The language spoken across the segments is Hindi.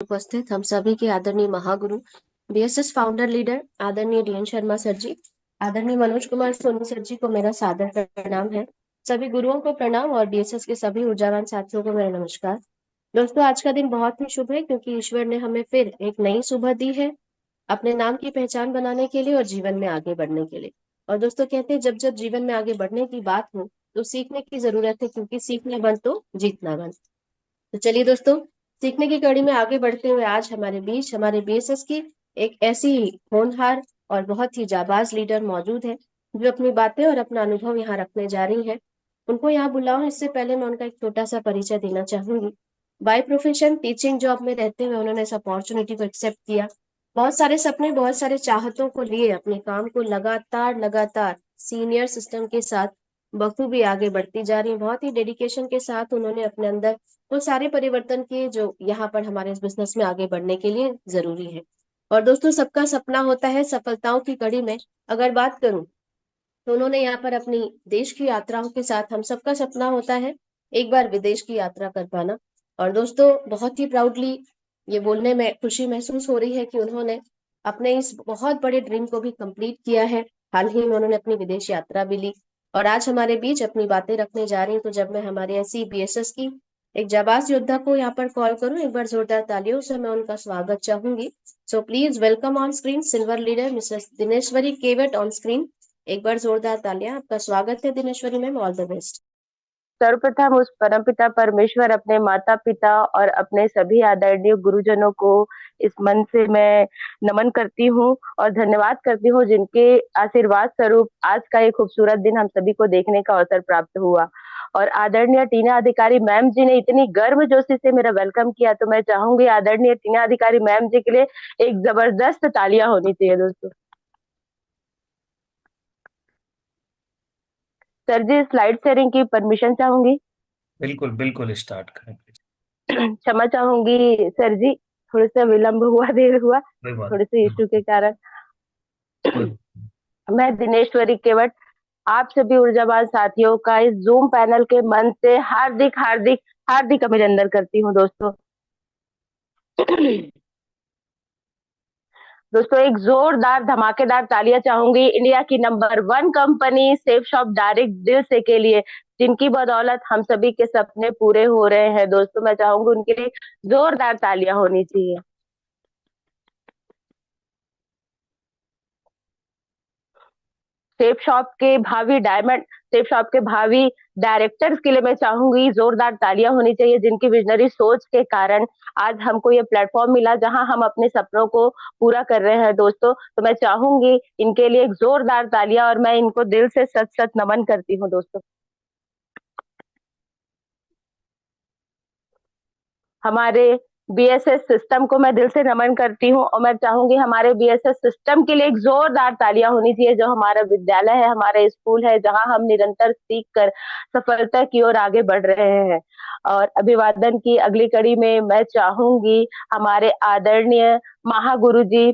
उपस्थित हम सभी के आदरणीय महागुरु बीएसएस फाउंडर लीडर आदरणीय डीएन शर्मा सर जी, आदरणीय मनोज कुमार सोनी सर जी को मेरा सादर प्रणाम है। सभी गुरुओं को प्रणाम और बीएसएस के सभी ऊर्जावान साथियों को मेरा नमस्कार। दोस्तों, आज का दिन बहुत ही शुभ है क्योंकि ईश्वर ने हमें फिर एक नई सुबह दी है अपने नाम की पहचान बनाने के लिए और जीवन में आगे बढ़ने के लिए। और दोस्तों, कहते हैं जब जब जीवन में आगे बढ़ने की बात हो तो सीखने की जरूरत है, क्योंकि सीखना बन तो जीतना बन। तो चलिए दोस्तों, सीखने की कड़ी में आगे बढ़ते हुए आज हमारे बीच हमारे बीएसएस की एक ऐसी होनहार और बहुत ही जाबाज लीडर मौजूद है जो अपनी बातें और अपना अनुभव यहाँ रखने जा रही है। उनको यहाँ बुलाऊं इससे पहले मैं उनका एक छोटा सा परिचय देना चाहूंगी। बाय प्रोफेशन टीचिंग जॉब में रहते हुए उन्होंने इस अपॉर्चुनिटी को एक्सेप्ट किया। बहुत सारे सपने, बहुत सारे चाहतों को लिए अपने काम को लगातार लगातार सीनियर सिस्टम के साथ बखूबी आगे बढ़ती जा रही है। बहुत ही डेडिकेशन के साथ उन्होंने अपने अंदर वो सारे परिवर्तन किए जो यहाँ पर हमारे इस बिजनेस में आगे बढ़ने के लिए जरूरी है। और दोस्तों, सबका सपना होता है सफलताओं की कड़ी में अगर बात करूं तो उन्होंने यहाँ पर अपनी देश की यात्राओं के साथ, हम सबका सपना होता है एक बार विदेश की यात्रा कर पाना। और दोस्तों, बहुत ही प्राउडली ये बोलने में खुशी महसूस हो रही है कि उन्होंने अपने इस बहुत बड़े ड्रीम को भी कंप्लीट किया है। हाल ही में उन्होंने अपनी विदेश यात्रा भी ली और आज हमारे बीच अपनी बातें रखने जा रही हैं। तो जब मैं हमारे ऐसी बीएसएस की एक जाबाज योद्धा को यहाँ पर कॉल करूं, एक बार जोरदार तालियों से मैं उनका स्वागत चाहूंगी। So please welcome on screen silver leader Mrs Dineshwari Kewat on screen. एक बार जोरदार तालियां। आपका स्वागत है Dineshwari ma'am, all the best. सर्वप्रथम उस परमपिता परमेश्वर अपने माता पिता और अपने सभी आदरणीय गुरुजनों को इस मन से मैं नमन करती हूँ और धन्यवाद करती हूँ, जिनके आशीर्वाद स्वरूप आज का ये खूबसूरत दिन हम सभी को देखने का अवसर प्राप्त हुआ। और आदरणीय टीना अधिकारी मैम जी ने इतनी गर्मजोशी से मेरा वेलकम किया, तो मैं चाहूंगी आदरणीय टीना अधिकारी मैम जी के लिए एक जबरदस्त तालियां होनी चाहिए दोस्तों। सर जी, स्लाइड शेयरिंग की परमिशन चाहूंगी। बिल्कुल बिल्कुल, स्टार्ट करें please। क्षमा चाहूंगी सर जी, थोड़ा सा विलंब हुआ, देर हुआ कोई बात थोड़े से इशू के कारण। कोई मैं दिनेश्वरी केवट आप सभी ऊर्जावान साथियों का इस जूम पैनल के मन से हार्दिक हार्दिक हार्दिक अभिनंदन करती हूँ दोस्तों। दोस्तों, एक जोरदार धमाकेदार तालियां चाहूंगी इंडिया की number 1 company safe shop direct दिल से के लिए, जिनकी बदौलत हम सभी के सपने पूरे हो रहे हैं। दोस्तों, मैं चाहूंगी उनके लिए जोरदार तालियां होनी चाहिए। सेफ शॉप के भावी डायरेक्टर्स के लिए मैं चाहूंगी जोरदार तालियां होनी चाहिए, जिनकी विजनरी सोच के कारण आज हमको ये प्लेटफॉर्म मिला जहां हम अपने सपनों को पूरा कर रहे हैं दोस्तों। तो मैं चाहूंगी इनके लिए एक जोरदार तालियां और मैं इनको दिल से सच सच नमन करती हूँ दोस्तों। हमारे बीएसएस सिस्टम को मैं दिल से नमन करती हूँ और मैं चाहूंगी हमारे बीएसएस सिस्टम के लिए एक जोरदार तालियां होनी चाहिए, जो हमारा विद्यालय है, हमारा स्कूल है, जहां हम निरंतर सीख कर सफलता की ओर आगे बढ़ रहे हैं। और अभिवादन की अगली कड़ी में मैं चाहूंगी हमारे आदरणीय महागुरु जी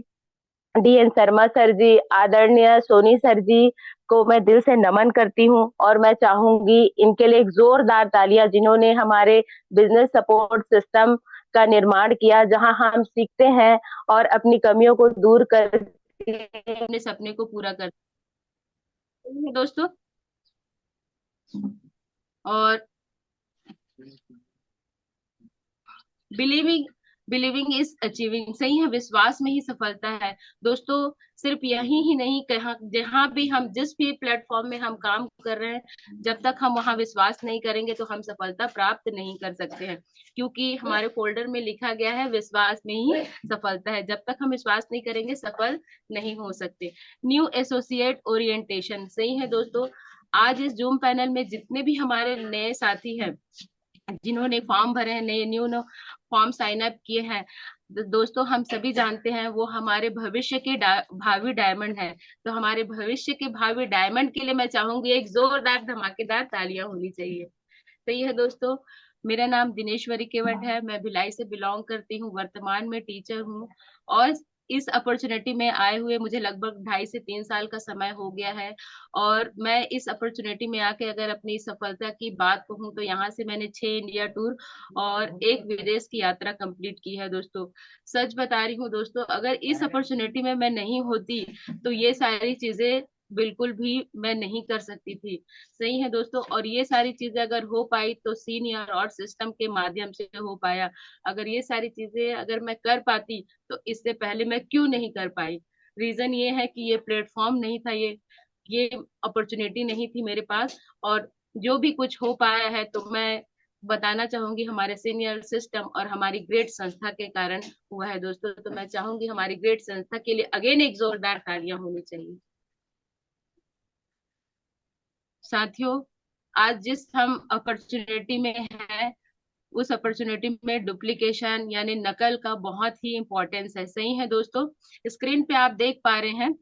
डीएन शर्मा सर जी, आदरणीय सोनी सर जी को मैं दिल से नमन करती हूँ और मैं चाहूंगी इनके लिए एक जोरदार तालियां, जिन्होंने हमारे बिजनेस सपोर्ट सिस्टम का निर्माण किया, जहां हम सीखते हैं और अपनी कमियों को दूर करके अपने सपने को पूरा करते हैं दोस्तों। और बिलीविंग बिलीविंग इज अचीविंग, सही है, विश्वास में ही सफलता है दोस्तों। सिर्फ यही ही नहीं, कहा जहां भी हम जिस भी प्लेटफॉर्म में हम काम कर रहे हैं, जब तक हम वहां विश्वास नहीं करेंगे तो हम सफलता प्राप्त नहीं कर सकते हैं, क्योंकि हमारे फोल्डर में लिखा गया है विश्वास में ही सफलता है। जब तक हम विश्वास नहीं करेंगे सफल नहीं हो सकते। न्यू एसोसिएट ओरिएंटेशन, सही है दोस्तों। आज इस जूम पैनल में जितने भी हमारे नए साथी हैं, जिन्होंने फॉर्म भरे हैं, नए न्यू फॉर्म साइन अप किए हैं, दोस्तों हम सभी जानते हैं वो हमारे भविष्य के भावी डायमंड है। तो हमारे भविष्य के भावी डायमंड के लिए मैं चाहूंगी एक जोरदार धमाकेदार तालियां होनी चाहिए। सही है दोस्तों। मेरा नाम दिनेश्वरी केवट है, मैं भिलाई से बिलोंग करती हूँ, वर्तमान में टीचर हूँ और इस अपॉर्चुनिटी में आए हुए मुझे लगभग 2.5 से 3 साल का समय हो गया है, और मैं इस अपॉर्चुनिटी में आके अगर अपनी सफलता की बात कहूँ तो यहाँ से मैंने 6 इंडिया टूर और 1 विदेश की यात्रा कंप्लीट की है दोस्तों। सच बता रही हूँ दोस्तों, अगर इस अपॉर्चुनिटी में मैं नहीं होती तो ये सारी चीजें बिल्कुल भी मैं नहीं कर सकती थी। सही है दोस्तों, और ये सारी चीजें अगर हो पाई तो सीनियर और सिस्टम के माध्यम से हो पाया। अगर ये सारी चीजें अगर मैं कर पाती तो इससे पहले मैं क्यों नहीं कर पाई? रीजन ये है कि ये प्लेटफॉर्म नहीं था, ये अपॉर्चुनिटी नहीं थी मेरे पास। और जो भी कुछ हो पाया है तो मैं बताना चाहूंगी हमारे सीनियर सिस्टम और हमारी ग्रेट संस्था के कारण हुआ है दोस्तों। तो मैं चाहूंगी हमारी ग्रेट संस्था के लिए अगेन एक जोरदार तालियां होनी चाहिए। साथियों, आज जिस हम अपॉर्चुनिटी में है, उस अपॉर्चुनिटी में डुप्लीकेशन यानी नकल का बहुत ही इंपॉर्टेंस है। सही है दोस्तों, स्क्रीन पे आप देख पा रहे हैं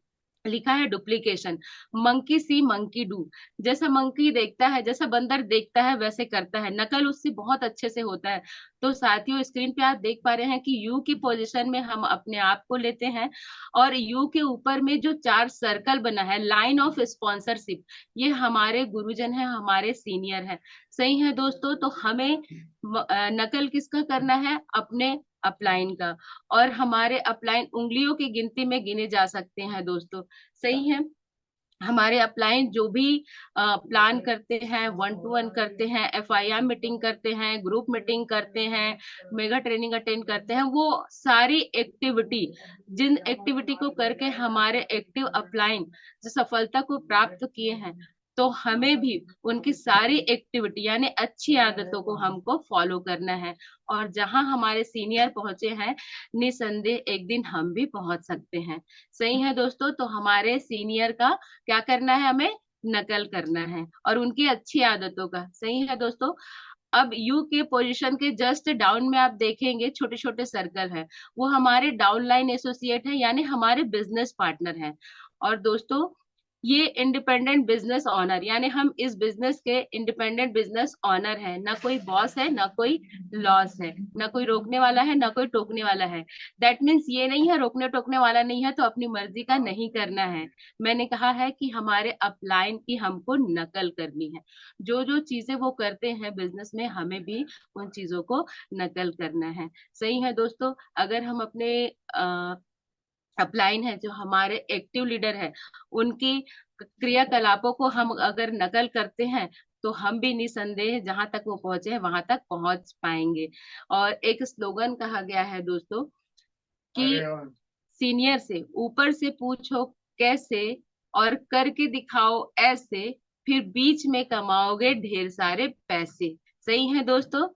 लिखा है duplication. Monkey C monkey do, जैसा मंकी देखता है, जैसा बंदर देखता है वैसे करता है, नकल उससे बहुत अच्छे से होता है। तो साथियों, स्क्रीन पे आप देख पा रहे हैं कि यू की पोजीशन में हम अपने आप को लेते हैं, और यू के ऊपर में जो 4 सर्कल बना है, लाइन ऑफ स्पॉन्सरशिप, ये हमारे गुरुजन है, हमारे सीनियर है। सही है दोस्तों, तो हमें नकल किसका करना है? अपने अपलाइन का। और हमारे अपलाइन उंगलियों की गिनती में गिने जा सकते हैं दोस्तों। सही है, हमारे अपलाइन जो भी प्लान करते हैं, 1-to-1 करते हैं, FIR मीटिंग करते हैं, ग्रुप मीटिंग करते हैं, मेगा ट्रेनिंग अटेंड करते हैं, वो सारी एक्टिविटी, जिन एक्टिविटी को करके हमारे एक्टिव अपलाइन जो सफलता को प्राप्त किए हैं, तो हमें भी उनकी सारी एक्टिविटी यानी अच्छी आदतों को हमको फॉलो करना है। और जहां हमारे सीनियर पहुंचे हैं, निसंदेह एक दिन हम भी पहुंच सकते हैं। सही है दोस्तों, तो हमारे सीनियर का क्या करना है? हमें नकल करना है और उनकी अच्छी आदतों का। सही है दोस्तों। अब यू के पोजीशन के जस्ट डाउन में आप देखेंगे छोटे छोटे सर्कल है, वो हमारे डाउनलाइन एसोसिएट है यानी हमारे बिजनेस पार्टनर हैं। और दोस्तों, ये इंडिपेंडेंट बिजनेस ऑनर, यानी हम इस बिजनेस के इंडिपेंडेंट बिजनेस ऑनर है, ना कोई बॉस है, ना कोई लॉस है, ना कोई रोकने वाला है, ना कोई टोकने वाला है। दैट मीन्स ये नहीं है रोकने टोकने वाला नहीं है तो अपनी मर्जी का नहीं करना है। मैंने कहा है कि हमारे अपलाइन की हमको नकल करनी है। जो जो चीजें वो करते हैं बिजनेस में, हमें भी उन चीजों को नकल करना है। सही है दोस्तों, अगर हम अपने अपलाइन है जो हमारे एक्टिव लीडर है, उनकी क्रियाकलापों को हम अगर नकल करते हैं तो हम भी निसंदेह जहां तक वो पहुंचे हैं वहां तक पहुंच पाएंगे। और एक स्लोगन कहा गया है दोस्तों कि सीनियर से ऊपर से पूछो कैसे, और करके दिखाओ ऐसे, फिर बीच में कमाओगे ढेर सारे पैसे। सही है दोस्तों,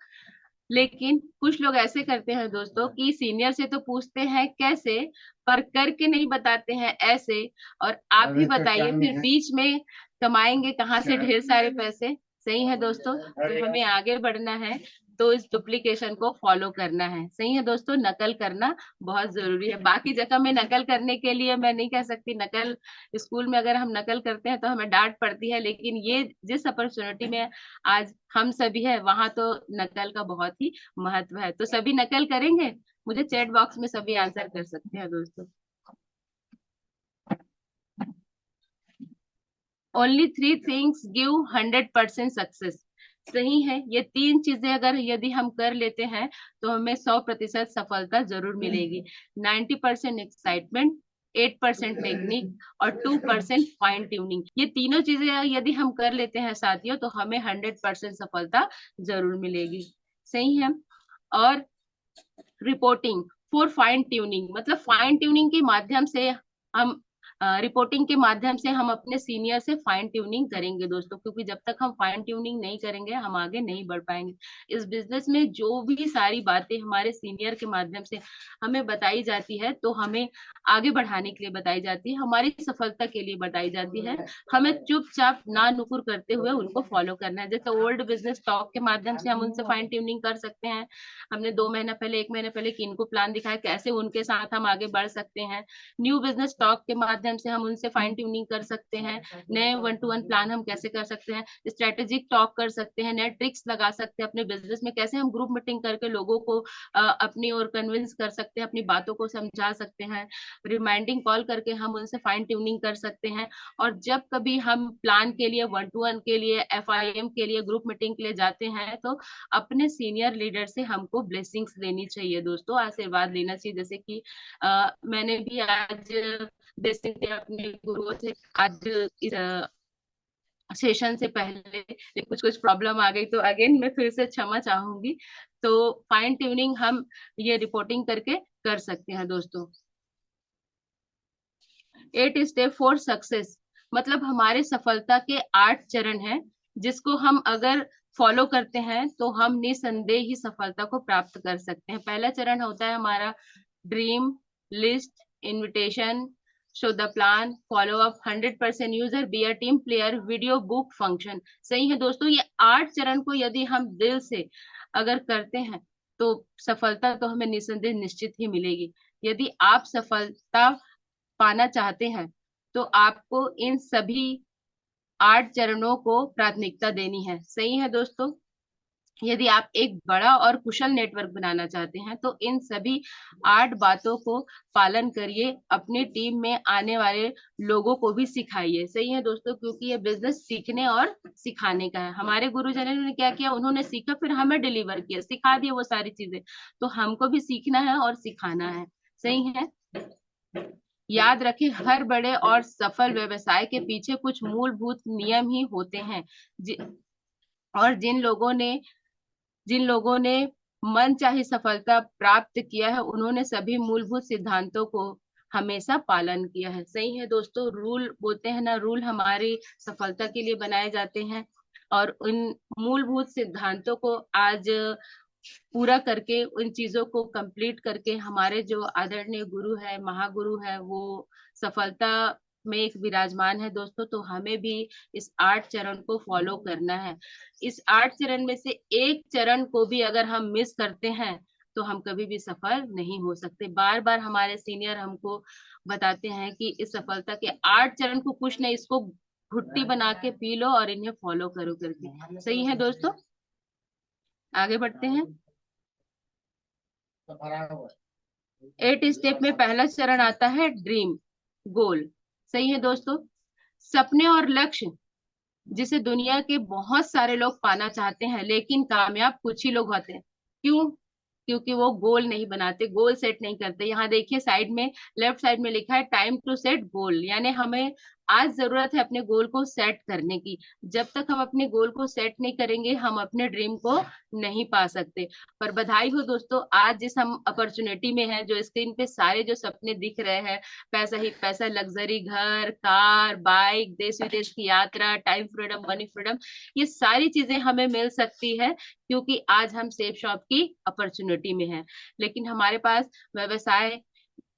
लेकिन कुछ लोग ऐसे करते हैं दोस्तों कि सीनियर से तो पूछते हैं कैसे, पर करके नहीं बताते हैं ऐसे, और आप ही बताइए फिर बीच में कमाएंगे कहाँ से ढेर सारे पैसे। सही है दोस्तों, तो हमें आगे बढ़ना है तो इस डुप्लीकेशन को फॉलो करना है। सही है दोस्तों, नकल करना बहुत जरूरी है। बाकी जगह में नकल करने के लिए मैं नहीं कह सकती नकल, स्कूल में अगर हम नकल करते हैं तो हमें डांट पड़ती है, लेकिन ये जिस अपॉर्चुनिटी में आज हम सभी है वहां तो नकल का बहुत ही महत्व है। तो सभी नकल करेंगे? मुझे चैट बॉक्स में सभी आंसर कर सकते हैं दोस्तों। Only 3 things give 100% success. सही है, ये 3 चीजें अगर यदि हम कर लेते हैं तो हमें 100% सफलता जरूर मिलेगी। 90% एक्साइटमेंट, 8% टेक्निक और 2% फाइन ट्यूनिंग। ये तीनों चीजें यदि हम कर लेते हैं साथियों तो हमें 100% सफलता जरूर मिलेगी। सही है। और रिपोर्टिंग फॉर फाइन ट्यूनिंग, मतलब फाइन ट्यूनिंग के माध्यम से हम रिपोर्टिंग के माध्यम से हम अपने सीनियर से फाइन ट्यूनिंग करेंगे दोस्तों, क्योंकि जब तक हम फाइन ट्यूनिंग नहीं करेंगे हम आगे नहीं बढ़ पाएंगे। इस बिजनेस में जो भी सारी बातें हमारे सीनियर के माध्यम से हमें बताई जाती है तो हमें आगे बढ़ाने के लिए बताई जाती है, हमारी सफलता के लिए बताई जाती है। हमें चुपचाप ना नुकुर करते हुए उनको फॉलो करना है। जैसे ओल्ड बिजनेस टॉक के माध्यम से हम उनसे फाइन ट्यूनिंग कर सकते हैं। हमने 2 महीना पहले 1 महीने पहले किनको प्लान दिखाया, कैसे उनके साथ हम आगे बढ़ सकते हैं। न्यू बिजनेस टॉक के माध्यम माध्यम से हम उनसे फाइन ट्यूनिंग कर सकते हैं, नए 1-to-1 प्लान हम कैसे कर सकते हैं, स्ट्रेटेजिक टॉक कर सकते हैं, नए ट्रिक्स लगा सकते हैं अपने बिजनेस में, कैसे हम ग्रुप मीटिंग करके लोगों को अपनी ओर कन्विंस कर सकते हैं, अपनी बातों को समझा सकते हैं, रिमाइंडिंग कॉल करके हम उनसे फाइन ट्यूनिंग कर सकते हैं। और जब कभी हम प्लान के लिए 1-to-1 के लिए, FIM के लिए, ग्रुप मीटिंग के लिए जाते हैं तो अपने सीनियर लीडर से हमको ब्लेसिंग्स लेनी चाहिए दोस्तों, आशीर्वाद लेना चाहिए। जैसे कि मैंने भी आज ब्लेसिंग ली अपने गुरुओं से, आज इस सेशन से पहले कुछ कुछ प्रॉब्लम आ गई तो अगेन मैं फिर से क्षमा चाहूंगी। तो फाइन ट्यूनिंग हम ये रिपोर्टिंग करके कर सकते हैं दोस्तों। 8 स्टेप फॉर सक्सेस, मतलब हमारे सफलता के 8 चरण हैं, जिसको हम अगर फॉलो करते हैं तो हम निसंदेह ही सफलता को प्राप्त कर सकते हैं। पहला चरण होता है हमारा dream list, invitation, show the plan, follow up, 100% user, be a team player, video, book, function. सही है दोस्तों, ये 8 चरण को यदि हम दिल से अगर करते हैं तो सफलता तो हमें निसंदेह निश्चित ही मिलेगी। यदि आप सफलता पाना चाहते हैं तो आपको इन सभी 8 चरणों को प्राथमिकता देनी है। सही है दोस्तों, यदि आप एक बड़ा और कुशल नेटवर्क बनाना चाहते हैं तो इन सभी 8 बातों को पालन करिए, अपनी टीम में आने वाले लोगों को भी सिखाइए। सही है दोस्तों, क्योंकि ये बिजनेस सीखने और सिखाने का है। हमारे गुरुजनों ने क्या किया, उन्होंने सीखा फिर हमें डिलीवर किया, सिखा दिया वो सारी चीजें, तो हमको भी सीखना है और सिखाना है। सही है, याद रखें, हर बड़े और सफल व्यवसाय के पीछे कुछ मूलभूत नियम ही होते हैं, और जिन लोगों ने मन चाही सफलता प्राप्त किया है, उन्होंने सभी मूलभूत सिद्धांतों को हमेशा पालन किया है। सही है दोस्तों, रूल बोलते हैं ना, रूल हमारी सफलता के लिए बनाए जाते हैं, और उन मूलभूत सिद्धांतों को आज पूरा करके, उन चीजों को कंप्लीट करके हमारे जो आदरणीय गुरु है, महागुरु है, वो सफलता में एक विराजमान है दोस्तों। तो हमें भी इस 8 चरण को फॉलो करना है। इस 8 चरण में से एक चरण को भी अगर हम मिस करते हैं तो हम कभी भी सफल नहीं हो सकते। बार बार हमारे सीनियर हमको बताते हैं कि इस सफलता के 8 चरण को कुछ नहीं, इसको घुट्टी बना के पी लो और इन्हें फॉलो करो करके। सही है दोस्तों, आगे बढ़ते हैं। 8 स्टेप में पहला चरण आता है ड्रीम, गोल। सही है दोस्तों, सपने और लक्ष्य जिसे दुनिया के बहुत सारे लोग पाना चाहते हैं, लेकिन कामयाब कुछ ही लोग होते हैं। क्यों? क्योंकि वो गोल नहीं बनाते, गोल सेट नहीं करते। यहाँ देखिए साइड में, लेफ्ट साइड में लिखा है टाइम टू सेट गोल, यानी हमें आज जरूरत है अपने गोल को सेट करने की। जब तक हम अपने गोल को सेट नहीं करेंगे, हम अपने ड्रीम को नहीं पा सकते। पर बधाई हो दोस्तों, आज जिस हम अपॉर्चुनिटी में हैं, जो स्क्रीन पे सारे जो सपने दिख रहे हैं, पैसा ही पैसा, लग्जरी घर, कार, बाइक, देश विदेश की यात्रा, टाइम फ्रीडम, मनी फ्रीडम, ये सारी चीजें हमें मिल सकती है क्योंकि आज हम सेफ शॉप की अपॉर्चुनिटी में हैं। लेकिन हमारे पास व्यवसाय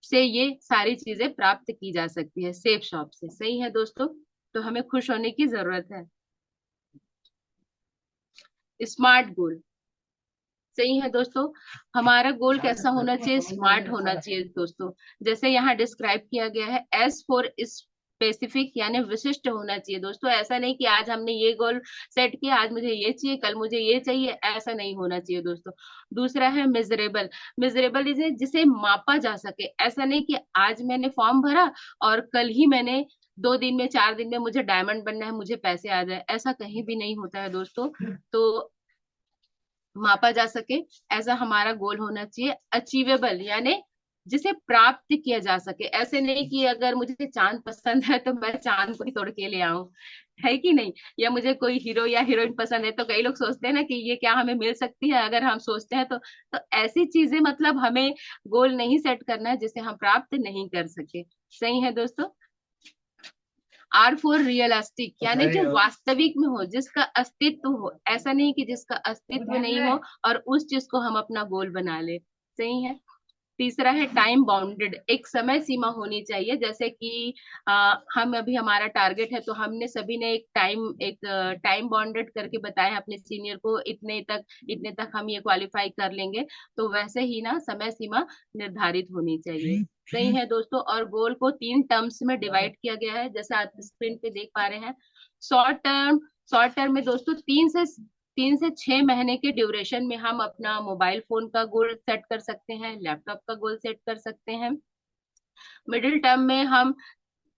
से ये सारी चीजें प्राप्त की जा सकती है, सेफ शॉप से। सही है दोस्तों, तो हमें खुश होने की जरूरत है। स्मार्ट गोल, सही है दोस्तों, हमारा गोल कैसा होना चाहिए, स्मार्ट होना चाहिए दोस्तों। जैसे यहाँ डिस्क्राइब किया गया है, एस फॉर स्पेसिफिक, यानी विशिष्ट होना चाहिए दोस्तों। ऐसा नहीं कि आज हमने ये गोल सेट किया, आज मुझे ये चाहिए, कल मुझे ये चाहिए, ऐसा नहीं होना चाहिए दोस्तों। दूसरा है मेजरेबल, मेजरेबल जिसे मापा जा सके। ऐसा नहीं कि आज मैंने फॉर्म भरा और कल ही मैंने 2 दिन में, 4 दिन में मुझे डायमंड बनना है, मुझे पैसे आ जाए, ऐसा कहीं भी नहीं होता है दोस्तों। तो मापा जा सके, ऐसा हमारा गोल होना चाहिए। अचीवेबल, यानी जिसे प्राप्त किया जा सके। ऐसे नहीं कि अगर मुझे चांद पसंद है तो मैं चांद को ही तोड़ के ले आऊं, है कि नहीं, या मुझे कोई हीरो या हीरोइन पसंद है तो कई लोग सोचते हैं ना कि ये क्या हमें मिल सकती है, अगर हम सोचते हैं तो ऐसी चीजें, मतलब हमें गोल नहीं सेट करना है जिसे हम प्राप्त नहीं कर सके। सही है दोस्तों। आर फॉर रियलिस्टिक, यानी जो वास्तविक में हो, जिसका अस्तित्व हो। ऐसा नहीं कि जिसका अस्तित्व नहीं हो और उस चीज को हम अपना गोल बना ले। सही है। तीसरा है टाइम बाउंडेड, एक समय सीमा होनी चाहिए। जैसे कि हम अभी हमारा टारगेट है तो हमने सभी ने एक टाइम बाउंडेड करके बताया अपने सीनियर को, इतने तक हम ये क्वालिफाई कर लेंगे। तो वैसे ही ना समय सीमा निर्धारित होनी चाहिए। सही है दोस्तों। और गोल को 3 टर्म्स में डिवाइड किया गया है, जैसे आप स्क्रीन पे देख पा रहे हैं। शॉर्ट टर्म में दोस्तों 3 से 6 महीने के ड्यूरेशन में हम अपना मोबाइल फोन का गोल सेट कर सकते हैं, लैपटॉप का गोल सेट कर सकते हैं। मिडिल टर्म में हम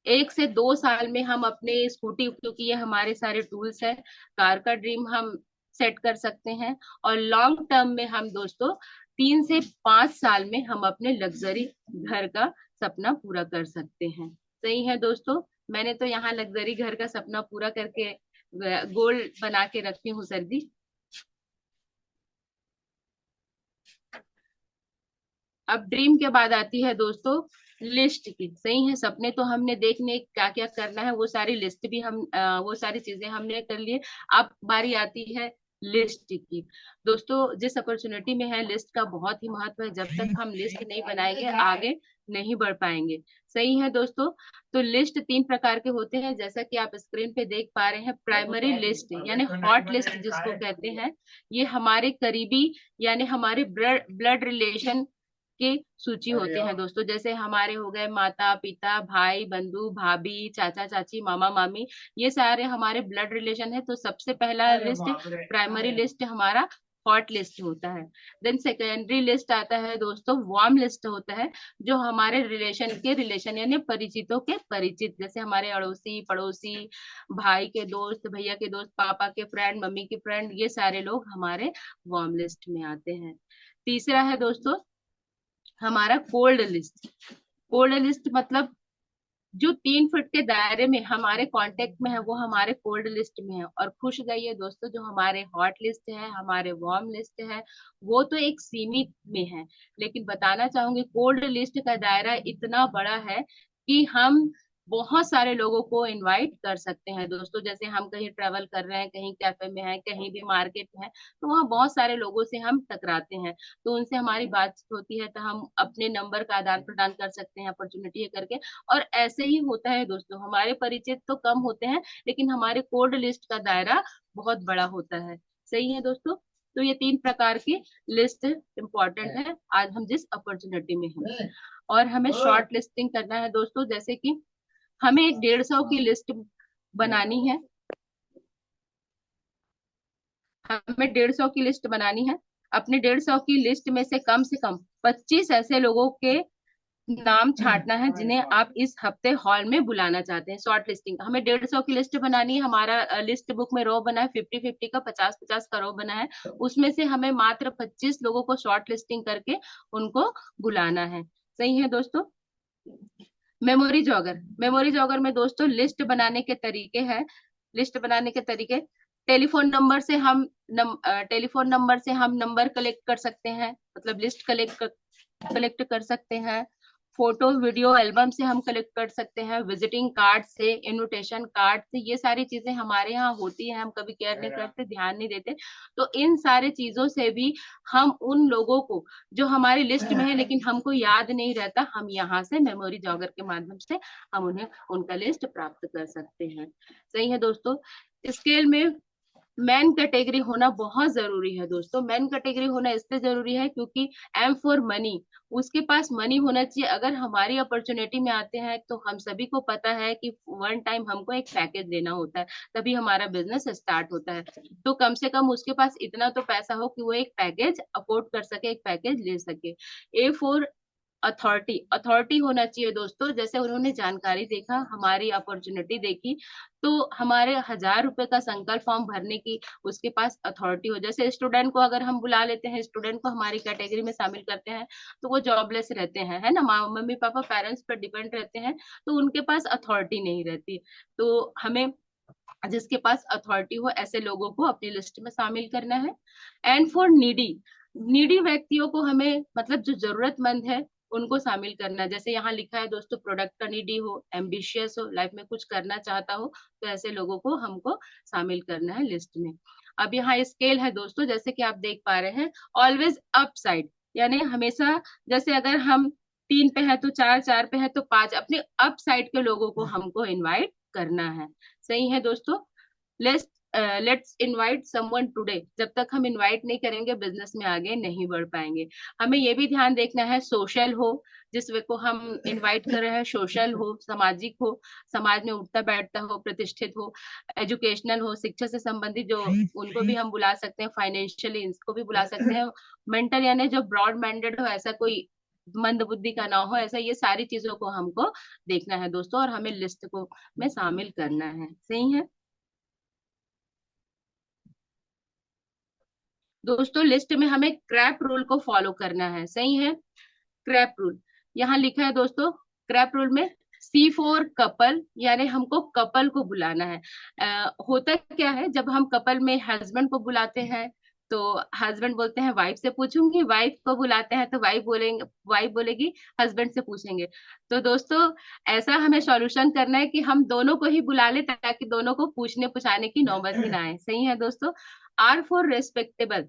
1 से 2 साल में हम अपने स्कूटी, क्योंकि ये हमारे सारे टूल्स है, कार का ड्रीम हम सेट कर सकते हैं। और लॉन्ग टर्म में हम दोस्तों 3 से 5 साल में हम अपने लग्जरी घर का सपना पूरा कर सकते हैं। सही है दोस्तों। मैंने तो यहाँ लग्जरी घर का सपना पूरा करके गोल बना के रखी हूँ सर जी। अब ड्रीम के बाद आती है दोस्तों लिस्ट की। सही है, सपने तो हमने देखने क्या क्या करना है वो सारी लिस्ट भी वो सारी चीजें हमने कर लिए। अब बारी आती है लिस्ट की। दोस्तों जिस अपॉर्चुनिटी में है लिस्ट का बहुत ही महत्व है। जब तक हम लिस्ट नहीं बनाएंगे आगे नहीं बढ़ पाएंगे। सही है दोस्तों। तो लिस्ट 3 प्रकार के होते हैं, जैसा कि आप स्क्रीन पे देख पा रहे हैं। प्राइमरी लिस्ट यानी हॉट लिस्ट जिसको कहते हैं, ये हमारे करीबी यानी हमारे ब्लड रिलेशन की सूची होते हैं दोस्तों। जैसे हमारे हो गए माता पिता, भाई बंधु, भाभी, चाचा चाची, मामा मामी, ये सारे हमारे ब्लड रिलेशन है। तो सबसे पहला लिस्ट प्राइमरी लिस्ट हमारा हॉट लिस्ट होता है। देन सेकेंडरी लिस्ट आता है दोस्तों वार्म लिस्ट होता है, जो हमारे रिलेशन यानी परिचितों के परिचित, जैसे हमारे अड़ोसी पड़ोसी, भाई के दोस्त, भैया के दोस्त, पापा के फ्रेंड, मम्मी के फ्रेंड, ये सारे लोग हमारे वार्म लिस्ट में आते हैं। तीसरा है दोस्तों हमारा कोल्ड लिस्ट। कोल्ड लिस्ट मतलब जो 3 फीट के दायरे में हमारे कांटेक्ट में है वो हमारे कोल्ड लिस्ट में है। और खुश जाइए दोस्तों, जो हमारे हॉट लिस्ट है, हमारे वार्म लिस्ट है, वो तो एक सीमित में है। लेकिन बताना चाहूंगी कोल्ड लिस्ट का दायरा इतना बड़ा है कि हम बहुत सारे लोगों को इनवाइट कर सकते हैं दोस्तों। जैसे हम कहीं ट्रेवल कर रहे हैं, कहीं कैफे में है, कहीं भी मार्केट में है, तो वहाँ बहुत सारे लोगों से हम टकराते हैं। तो उनसे हमारी बातचीत होती है, तो हम अपने नंबर का आदान प्रदान कर सकते हैं अपॉर्चुनिटी करके। और ऐसे ही होता है दोस्तों, हमारे परिचित तो कम होते हैं लेकिन हमारे कोड लिस्ट का दायरा बहुत बड़ा होता है। सही है दोस्तों। तो ये 3 प्रकार की लिस्ट इंपॉर्टेंट है आज हम जिस अपॉर्चुनिटी में हैं। और हमें शॉर्ट लिस्टिंग करना है दोस्तों। जैसे कि हमें एक 150 की लिस्ट बनानी है, हमें 150 की लिस्ट बनानी है। अपने 150 की लिस्ट में से कम 25 ऐसे लोगों के नाम छांटना है जिन्हें आप इस हफ्ते हॉल में बुलाना चाहते हैं। शॉर्ट लिस्टिंग हमें 150 की लिस्ट बनानी है। हमारा लिस्ट बुक में रो बना है 50-50 का, 50-50 का रो बना है। उसमें से हमें मात्र 25 लोगों को शॉर्ट लिस्टिंग करके उनको बुलाना है। सही है दोस्तों। मेमोरी जॉगर में दोस्तों लिस्ट बनाने के तरीके हैं। लिस्ट बनाने के तरीके, टेलीफोन नंबर से हम नंबर कलेक्ट कर सकते हैं, मतलब लिस्ट कलेक्ट कर सकते हैं। फोटो वीडियो एल्बम से हम कलेक्ट कर सकते हैं, विजिटिंग कार्ड से, इनविटेशन कार्ड से। ये सारी चीजें हमारे यहाँ होती हैं, हम कभी केयर नहीं करते, ध्यान नहीं देते। तो इन सारे चीजों से भी हम उन लोगों को जो हमारी लिस्ट में है लेकिन हमको याद नहीं रहता, हम यहाँ से मेमोरी जॉगर के माध्यम से हम उन्हें उनका लिस्ट प्राप्त कर सकते हैं। सही है दोस्तों। स्केल में मैन कैटेगरी होना बहुत जरूरी है दोस्तों। मैन कैटेगरी होना इसलिए जरूरी है क्योंकि एम फॉर मनी, उसके पास मनी होना चाहिए। अगर हमारी अपॉर्चुनिटी में आते हैं तो हम सभी को पता है कि वन टाइम हमको एक पैकेज लेना होता है, तभी हमारा बिजनेस स्टार्ट होता है। तो कम से कम उसके पास इतना तो पैसा हो कि वो एक पैकेज अफोर्ड कर सके, एक पैकेज ले सके। ए फॉर अथॉरिटी होना चाहिए दोस्तों। जैसे उन्होंने जानकारी देखा, हमारी अपॉर्चुनिटी देखी, तो हमारे 1000 रुपए का संकल्प फॉर्म भरने की उसके पास अथॉरिटी हो। जैसे स्टूडेंट को अगर हम बुला लेते हैं, स्टूडेंट को हमारी कैटेगरी में शामिल करते हैं, तो वो जॉबलेस रहते हैं, है ना, मम्मी पापा पेरेंट्स पर डिपेंड रहते हैं, तो उनके पास अथॉरिटी नहीं रहती। तो हमें जिसके पास अथॉरिटी हो ऐसे लोगों को अपनी लिस्ट में शामिल करना है। एंड फॉर नीडी व्यक्तियों को हमें, मतलब जो जरूरतमंद है उनको शामिल करना है। जैसे यहाँ लिखा है दोस्तों, प्रोडक्ट का नीडी हो, एम्बिशियस हो, लाइफ में कुछ करना चाहता हो, तो ऐसे लोगों को हमको शामिल करना है लिस्ट में। अब यहाँ स्केल है दोस्तों, जैसे कि आप देख पा रहे हैं, ऑलवेज अप साइड, यानी हमेशा, जैसे अगर हम 3 पे है तो 4, 4 पे है तो 5, अपने अप साइड के लोगों को हमको इनवाइट करना है। सही है दोस्तों। Let's let's invite someone today. जब तक हम इनवाइट नहीं करेंगे बिजनेस में आगे नहीं बढ़ पाएंगे। हमें ये भी ध्यान देखना है सोशल हो, जिस वे को हम इनवाइट कर रहे हैं सोशल हो, सामाजिक हो, समाज में उठता बैठता हो, प्रतिष्ठित हो, एजुकेशनल हो, शिक्षा से संबंधित जो, उनको भी हम बुला सकते हैं, फाइनेंशियली इसको भी बुला सकते हैं, मेंटल यानी जो ब्रॉड माइंडेड हो, ऐसा कोई मंद बुद्धि का ना हो, ऐसा, ये सारी चीजों को हमको देखना है दोस्तों, और हमें लिस्ट को में शामिल करना है। सही है दोस्तों। लिस्ट में हमें क्रैप रूल को फॉलो करना है। सही है, क्रैप रूल यहाँ लिखा है दोस्तों। क्रैप रूल में C4 कपल, यानी हमको कपल को बुलाना है। होता क्या है, जब हम कपल में हस्बैंड को बुलाते हैं तो हस्बैंड बोलते हैं वाइफ से पूछूंगी, वाइफ को बुलाते हैं तो वाइफ बोलेगी हस्बैंड से पूछेंगे। तो दोस्तों ऐसा हमें सॉल्यूशन करना है कि हम दोनों को ही बुला ले, ताकि दोनों को पूछने पुछाने की नौबत ही ना आए। सही है दोस्तों। R फॉर रेस्पेक्टेबल,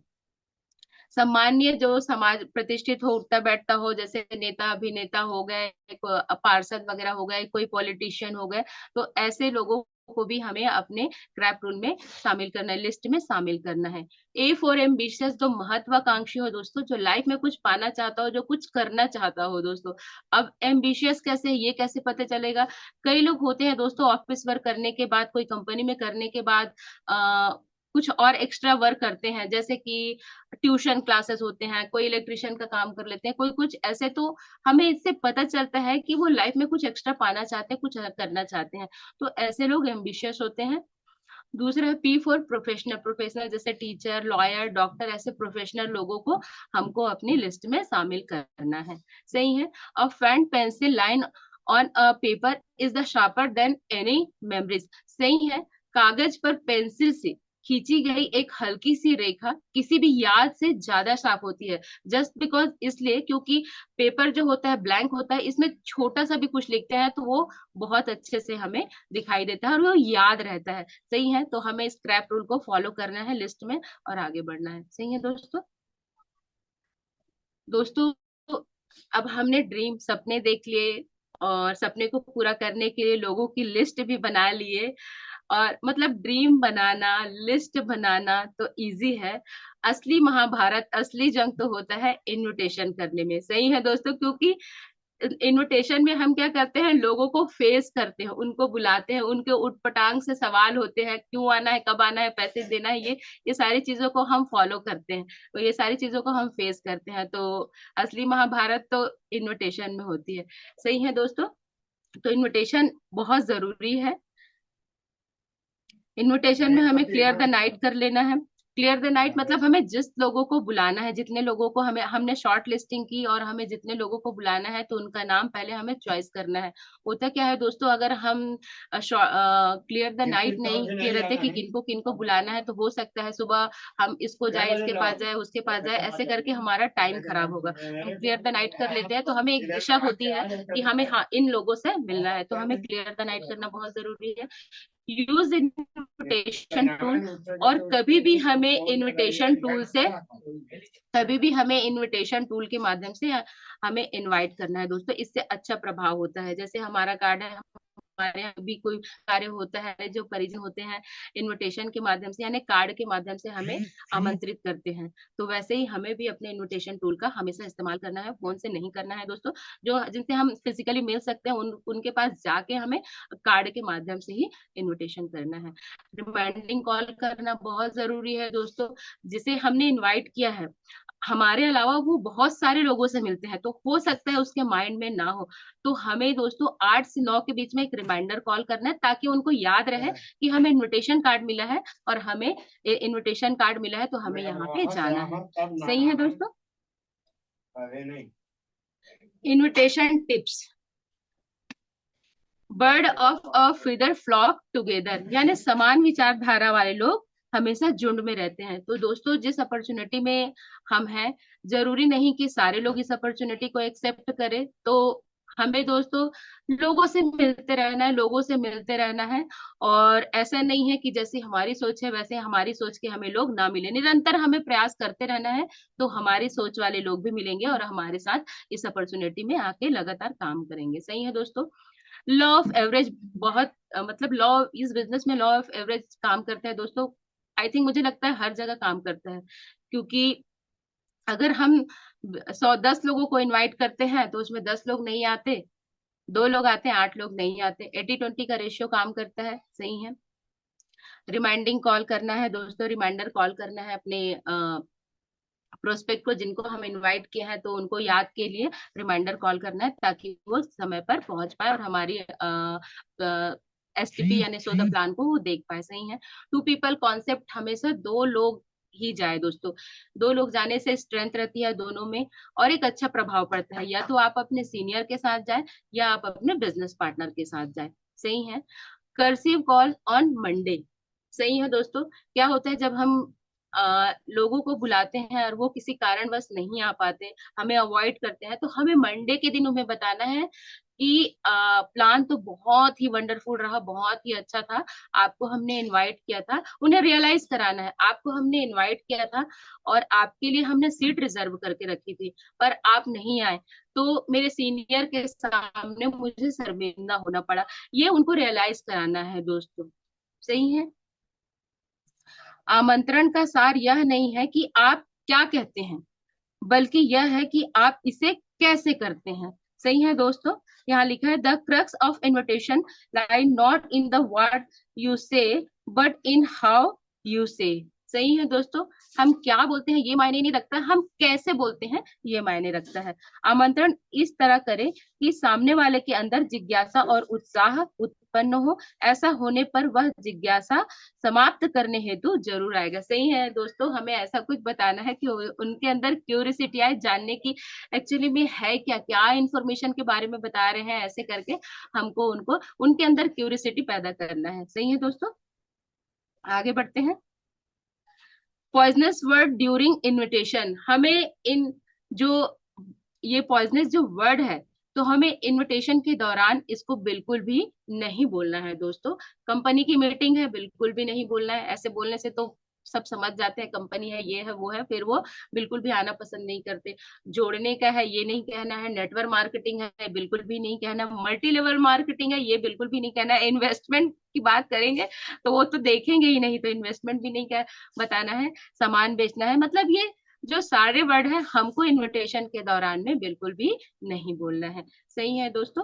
सम्मान्य, जो समाज प्रतिष्ठित हो, उठता बैठता हो, जैसे नेता अभिनेता हो गए, पार्षद वगैरह हो गए, कोई पॉलिटिशियन हो गए, तो ऐसे लोगों को भी हमें अपने क्रैप रूल में शामिल करना है, लिस्ट में शामिल करना है। A फॉर एम्बिशियस, जो महत्वाकांक्षी हो दोस्तों, जो लाइफ में कुछ पाना चाहता हो, जो कुछ करना चाहता हो दोस्तों। अब एम्बिशियस कैसे, ये कैसे पता चलेगा? कई लोग होते हैं दोस्तों, ऑफिस वर्क करने के बाद, कोई कंपनी में करने के बाद कुछ और एक्स्ट्रा वर्क करते हैं, जैसे कि ट्यूशन क्लासेस होते हैं, कोई इलेक्ट्रिशियन का काम कर लेते हैं, कोई कुछ ऐसे। तो हमें इससे पता चलता है कि वो लाइफ में कुछ एक्स्ट्रा पाना चाहते हैं, कुछ करना चाहते हैं, तो ऐसे लोग एम्बिशियस होते हैं। दूसरा है P फॉर प्रोफेशनल, प्रोफेशनल जैसे टीचर, लॉयर, डॉक्टर, ऐसे प्रोफेशनल लोगों को हमको अपनी लिस्ट में शामिल करना है। सही है। A pen pencil line on a paper is the sharper than any memories. सही है। कागज पर पेंसिल से खींची गई एक हल्की सी रेखा किसी भी याद से ज्यादा साफ होती है। जस्ट बिकॉज, इसलिए क्योंकि पेपर जो होता है ब्लैंक होता है, इसमें छोटा सा भी कुछ लिखते हैं तो वो बहुत अच्छे से हमें दिखाई देता है और वो याद रहता है। सही है। तो हमें स्क्रैप रूल को फॉलो करना है लिस्ट में और आगे बढ़ना है। सही है दोस्तों। दोस्तों अब हमने ड्रीम, सपने देख लिए, और सपने को पूरा करने के लिए लोगों की लिस्ट भी बना लिए। और मतलब ड्रीम बनाना, लिस्ट बनाना तो इजी है, असली महाभारत, असली जंग तो होता है इनविटेशन करने में। सही है दोस्तों। क्योंकि इनविटेशन में हम क्या करते हैं, लोगों को फेस करते हैं, उनको बुलाते हैं, उनके उटपटांग से सवाल होते हैं, क्यों आना है, कब आना है, पैसे देना है, ये सारी चीजों को हम फॉलो करते हैं, तो ये सारी चीजों को हम फेस करते हैं। तो असली महाभारत तो इनविटेशन में होती है। सही है दोस्तों। तो इनविटेशन बहुत जरूरी है। इनविटेशन में हमें क्लियर द नाइट कर लेना है। क्लियर द नाइट मतलब हमें जिस लोगों को बुलाना है, जितने लोगों को हमने शॉर्ट लिस्टिंग की और हमें जितने लोगों को बुलाना है, तो उनका नाम पहले हमें चॉइस करना है। होता क्या है दोस्तों, अगर हम क्लियर द नाइट नहीं किए रहते कि किनको किनको बुलाना है, तो हो सकता है सुबह हम इसको जाए, इसके पास जाए, उसके पास जाए, ऐसे करके हमारा टाइम खराब होगा। हम क्लियर द नाइट कर लेते हैं तो हमें एक दिशा होती है कि हमें हाँ इन लोगों से मिलना है, तो हमें क्लियर द नाइट करना बहुत जरूरी है। यूज इनविटेशन टूल, और कभी भी हमें इनविटेशन टूल के माध्यम से हमें इनवाइट करना है दोस्तों। इससे अच्छा प्रभाव होता है। जैसे हमारा कार्ड है, हमारे यहाँ भी कोई कार्य होता है, जो परिजन होते हैं इनविटेशन के माध्यम से, यानी कार्ड के माध्यम से हमें आमंत्रित करते हैं, तो वैसे ही हमें भी अपने इनविटेशन टूल का हमेशा इस्तेमाल करना है, फोन से नहीं करना है दोस्तों। जो जिनसे हम फिजिकली मिल सकते हैं उनके पास जाके हमें कार्ड के माध्यम से ही इनविटेशन करना है। रिमाइंडिंग कॉल करना बहुत जरूरी है दोस्तों। जिसे हमने इनवाइट किया है, हमारे अलावा वो बहुत सारे लोगों से मिलते हैं, तो हो सकता है उसके माइंड में ना हो, तो हमें दोस्तों 8 से 9 के बीच में एक रिमाइंडर कॉल करना है, ताकि उनको याद रहे कि हमें इनविटेशन कार्ड मिला है, और हमें इनविटेशन कार्ड मिला है तो हमें यहाँ पे जाना है। सही है दोस्तों। Invitation tips. Bird of a feather flock together, यानी समान विचारधारा वाले लोग हमेशा झुंड में रहते हैं। तो दोस्तों जिस अपॉर्चुनिटी में हम हैं, जरूरी नहीं कि सारे लोग इस अपॉर्चुनिटी को एक्सेप्ट करें, तो हमें दोस्तों लोगों से मिलते रहना है, लोगों से मिलते रहना है। और ऐसा नहीं है कि जैसी हमारी सोच है वैसे हमारी सोच के हमें लोग ना मिले, निरंतर हमें प्रयास करते रहना है, तो हमारी सोच वाले लोग भी मिलेंगे और हमारे साथ इस अपॉर्चुनिटी में आके लगातार काम करेंगे। सही है दोस्तों। लॉ ऑफ एवरेज बहुत मतलब लॉ, इस बिजनेस में लॉ ऑफ एवरेज काम करता है दोस्तों। आई थिंक मुझे लगता है हर जगह काम करता है, क्योंकि अगर हम 10 लोगों को इनवाइट करते हैं तो उसमें 10 लोग नहीं आते, 2 लोग आते हैं, 8 लोग नहीं आते। 80-20 का रेशियो काम करता है। सही है। रिमाइंडिंग कॉल करना है दोस्तों, रिमाइंडर कॉल करना है अपने प्रोस्पेक्ट को, जिनको हम इनवाइट किए हैं तो उनको याद के लिए रिमाइंडर कॉल करना है, ताकि वो समय पर पहुंच पाए और हमारी एसटीपी यानी सो द प्लान को वो देख पाए। सही है। 2 पीपल कॉन्सेप्ट हमेशा 2 लोग ही जाए दोस्तों। 2 लोग जाने से स्ट्रेंथ रहती है दोनों में और एक अच्छा प्रभाव पड़ता है। या तो आप अपने सीनियर के साथ जाए या आप अपने बिजनेस पार्टनर के साथ जाए। सही है। Cursive call on Monday. सही है दोस्तों। क्या होता है जब हम लोगों को बुलाते हैं और वो किसी कारणवश नहीं आ पाते, हमें अवॉइड करते हैं, तो हमें मंडे के दिन उन्हें बताना है कि प्लान तो बहुत ही वंडरफुल रहा, बहुत ही अच्छा था, आपको हमने इनवाइट किया था। उन्हें रियलाइज कराना है आपको हमने इनवाइट किया था और आपके लिए हमने सीट रिजर्व करके रखी थी, पर आप नहीं आए, तो मेरे सीनियर के सामने मुझे शर्मिंदा होना पड़ा। ये उनको रियलाइज कराना है दोस्तों। सही है। आमंत्रण का सार यह नहीं है कि आप क्या कहते हैं, बल्कि यह है कि आप इसे कैसे करते हैं। सही है दोस्तों। यहाँ लिखा है the crux of invitation lie not in the word you से बट इन हाउ यू से। सही है दोस्तों। हम क्या बोलते हैं ये मायने नहीं रखता, हम कैसे बोलते हैं ये मायने रखता है। आमंत्रण इस तरह करें कि सामने वाले के अंदर जिज्ञासा और उत्साह उत्पन्न हो। ऐसा होने पर वह जिज्ञासा समाप्त करने हेतु जरूर आएगा। सही है दोस्तों। हमें ऐसा कुछ बताना है कि उनके अंदर क्यूरियोसिटी आए जानने की, एक्चुअली में है क्या, क्या इंफॉर्मेशन के बारे में बता रहे हैं, ऐसे करके हमको उनको उनके अंदर क्यूरियोसिटी पैदा करना है। सही है दोस्तों। आगे बढ़ते हैं। Poisonous word during invitation. हमें इन जो ये पॉइजनस जो वर्ड है, तो हमें इनविटेशन के दौरान इसको बिल्कुल भी नहीं बोलना है दोस्तों। कंपनी की मीटिंग है, बिल्कुल भी नहीं बोलना है। ऐसे बोलने से तो सब समझ जाते हैं कंपनी है, ये है वो है, फिर वो बिल्कुल भी आना पसंद नहीं करते। जोड़ने का है ये नहीं कहना है, नेटवर्क मार्केटिंग है बिल्कुल भी नहीं कहना, मल्टी लेवल मार्केटिंग है ये बिल्कुल भी नहीं कहना है, इन्वेस्टमेंट की बात करेंगे तो वो तो देखेंगे ही नहीं, तो इन्वेस्टमेंट भी नहीं कह बताना है, सामान बेचना है, मतलब ये जो सारे वर्ड है हमको इनविटेशन के दौरान में बिल्कुल भी नहीं बोलना है। सही है दोस्तों।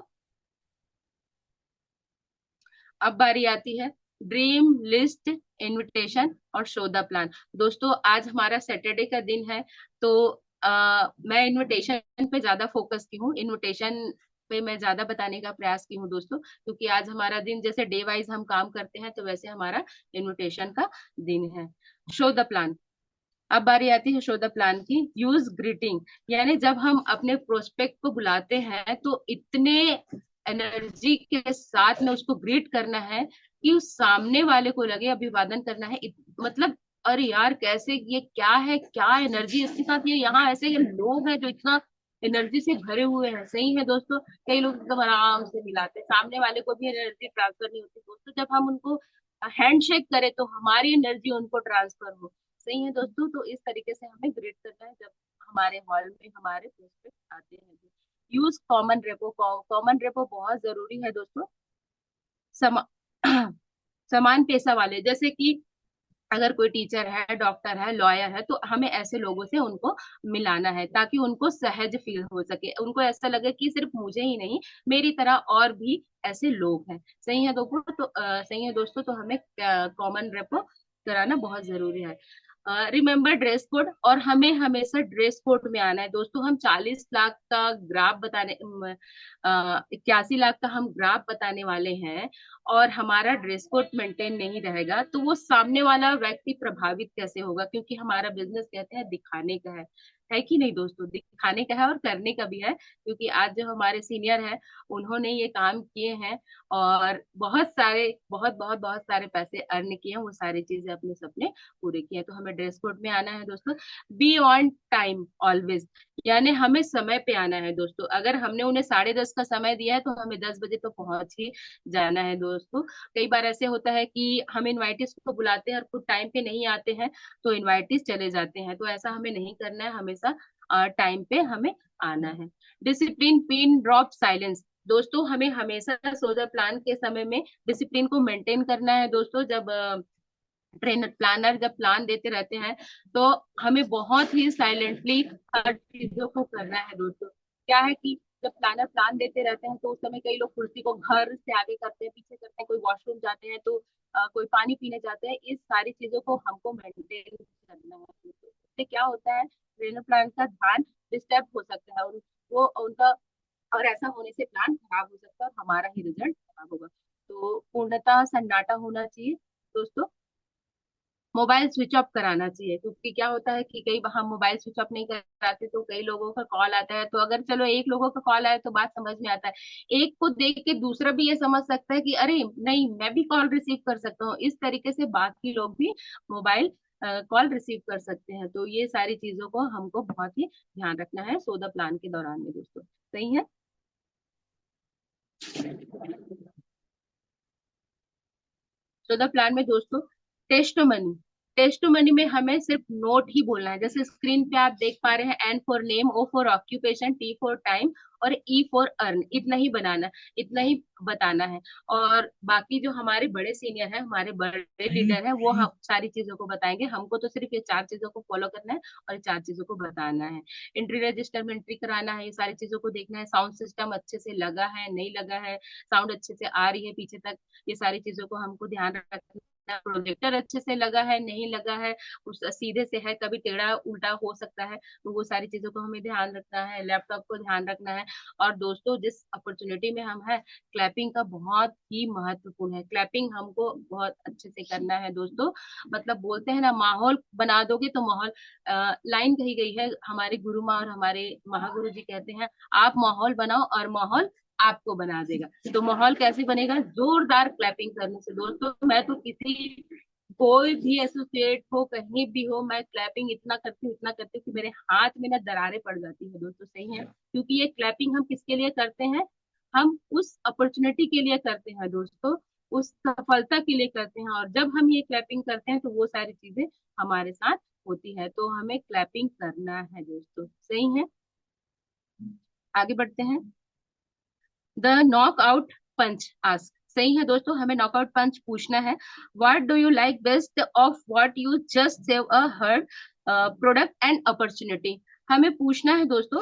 अब बारी आती है ड्रीम लिस्ट, इनविटेशन और शो द प्लान। दोस्तों आज हमारा सैटरडे का दिन है, तो मैं इनविटेशन पे ज्यादा फोकस की हूँ, इनविटेशन पे मैं ज्यादा बताने का प्रयास की हूँ दोस्तों, क्योंकि आज हमारा दिन जैसे डे वाइज हम काम करते हैं तो वैसे हमारा इनविटेशन का दिन है। Show the plan. अब बारी आती है शो द प्लान की। यूज ग्रीटिंग, यानी जब हम अपने प्रोस्पेक्ट को बुलाते हैं तो इतने एनर्जी के साथ में उसको ग्रीट करना है कि उस सामने वाले को लगे, अभिवादन करना है मतलब अरे यार कैसे, ये क्या है, क्या एनर्जी इसके साथ, ये यहाँ ऐसे ये लोग हैं जो इतना एनर्जी से भरे हुए हैं। सही है दोस्तों। कई लोग एकदम आराम से मिलाते हैं, सामने वाले को भी एनर्जी ट्रांसफर नहीं होती दोस्तों। जब हम उनको हैंडशेक करें तो हमारी एनर्जी उनको ट्रांसफर हो। सही है दोस्तों। तो इस तरीके से हमें ग्रीट करना है जब हमारे हॉल में हमारे प्रोस्पेक्ट आते हैं। Use common repo. Common repo बहुत जरूरी है दोस्तों। समा, समान पेशा वाले, जैसे कि अगर कोई टीचर है, डॉक्टर है, लॉयर है, तो हमें ऐसे लोगों से उनको मिलाना है ताकि उनको सहज फील हो सके, उनको ऐसा लगे कि सिर्फ मुझे ही नहीं मेरी तरह और भी ऐसे लोग हैं। सही है दोस्तों। तो सही है दोस्तों। तो हमें कॉमन रेपो कराना बहुत जरूरी है। रिमेम्बर ड्रेस कोड, और हमें हमेशा ड्रेस कोड में आना है दोस्तों। हम 40 लाख का ग्राफ बताने 81 लाख का हम ग्राफ बताने वाले हैं और हमारा ड्रेस कोड मेंटेन नहीं रहेगा तो वो सामने वाला व्यक्ति प्रभावित कैसे होगा, क्योंकि हमारा बिजनेस कहते हैं दिखाने का है। है कि नहीं दोस्तों? दिखाने का है और करने का भी है, क्योंकि आज जो हमारे सीनियर है उन्होंने ये काम किए हैं और बहुत सारे बहुत बहुत बहुत सारे पैसे अर्न किए हैं, वो सारी चीजें अपने सपने पूरे किए हैं। तो हमें ड्रेस कोड में आना है दोस्तों, बी ऑन टाइम ऑलवेज, यानी हमें समय पे आना है दोस्तों। अगर हमने उन्हें 10:30 का समय दिया है तो हमें 10 बजे तो पहुंच ही जाना है दोस्तों। कई बार ऐसे होता है कि हम इनवाइटिस को बुलाते हैं और खुद टाइम पे नहीं आते हैं तो इनवाइटिस चले जाते हैं, तो ऐसा हमें नहीं करना है, हमेशा टाइम पे हमें आना है। डिसिप्लिन, पिन ड्रॉप, साइलेंस, दोस्तों हमें हमेशा सोलर प्लान के समय में डिसिप्लिन को मेंटेन करना है दोस्तों। जब ट्रेनर प्लानर जब प्लान देते रहते हैं तो हमें बहुत ही साइलेंटली हर चीजों को करना है दोस्तों। क्या है कि जब प्लानर प्लान देते रहते हैं तो उस समय कई लोग कुर्सी को घर से आगे करते हैं, पीछे करते हैं, कोई वॉशरूम जाते हैं तो कोई पानी पीने जाते हैं। इस सारी चीजों को हमको मेंटेन करना है दोस्तों। इससे क्या होता है, ट्रेनर प्लान का ध्यान डिस्टर्ब हो सकता है और वो उनका, और ऐसा होने से प्लान खराब हो सकता है और हमारा ही रिजल्ट खराब होगा। तो पूर्णतः सन्नाटा होना चाहिए दोस्तों। मोबाइल स्विच ऑफ कराना चाहिए, क्योंकि क्या होता है कि कई बार हम मोबाइल स्विच ऑफ नहीं कराते तो कई लोगों का कॉल आता है, तो अगर चलो एक लोगों का कॉल आया तो बात समझ में आता है, एक को देख के दूसरा भी ये समझ सकता है कि अरे नहीं मैं भी कॉल रिसीव कर सकता हूँ, इस तरीके से बाकी लोग भी मोबाइल कॉल रिसीव कर सकते हैं। तो ये सारी चीजों को हमको बहुत ही ध्यान रखना है सोदा प्लान के दौरान में दोस्तों। सही है। सोदा प्लान में दोस्तों टेस्ट मनी में हमें सिर्फ नोट ही बोलना है। जैसे स्क्रीन पे आप देख पा रहे हैं, N for name, O for occupation, T for time और ई फॉर अर्न, इतना ही बनाना, इतना ही बताना है। और बाकी जो हमारे बड़े सीनियर हैं, हमारे बड़े लीडर हैं, वो हम सारी चीजों को बताएंगे। हमको तो सिर्फ ये 4 चीजों को फॉलो करना है और ये 4 चीजों को बताना है। एंट्री रजिस्टर में एंट्री कराना है, ये सारी चीजों को देखना है। साउंड सिस्टम अच्छे से लगा है नहीं लगा है, साउंड अच्छे से आ रही है पीछे तक, ये सारी चीजों को हमको ध्यान रखना है। प्रोजेक्टर अच्छे से लगा है नहीं लगा है, उस सीधे से है कभी टेढ़ा उल्टा हो सकता है, तो वो सारी चीजों को हमें ध्यान रखना है। लैपटॉप को ध्यान रखना है। और दोस्तों जिस अपॉर्चुनिटी में हम है, क्लैपिंग का बहुत ही महत्वपूर्ण है। क्लैपिंग हमको बहुत अच्छे से करना है दोस्तों। मतलब बोलते हैं ना, माहौल बना दोगे तो माहौल, लाइन कही गई है, हमारे गुरु माँ और हमारे महागुरु जी कहते हैं, आप माहौल बनाओ और माहौल आपको बना देगा। तो माहौल कैसे बनेगा, जोरदार क्लैपिंग करने से दोस्तों। मैं तो किसी, कोई भी एसोसिएट हो कहीं भी हो, मैं क्लैपिंग इतना करती हूँ कि मेरे हाथ में ना दरारें पड़ जाती है दोस्तों। सही है, क्योंकि ये क्लैपिंग हम किसके लिए करते हैं, हम उस अपॉर्चुनिटी के लिए करते हैं दोस्तों, उस सफलता के लिए करते हैं। और जब हम ये क्लैपिंग करते हैं तो वो सारी चीजें हमारे साथ होती है। तो हमें क्लैपिंग करना है दोस्तों। सही है, आगे बढ़ते हैं। द नॉकआउट पंच आस्क, सही है दोस्तों, हमें नॉकआउट पंच पूछना है। What do you like best of what you just save a herd product and opportunity. हमें पूछना है दोस्तों,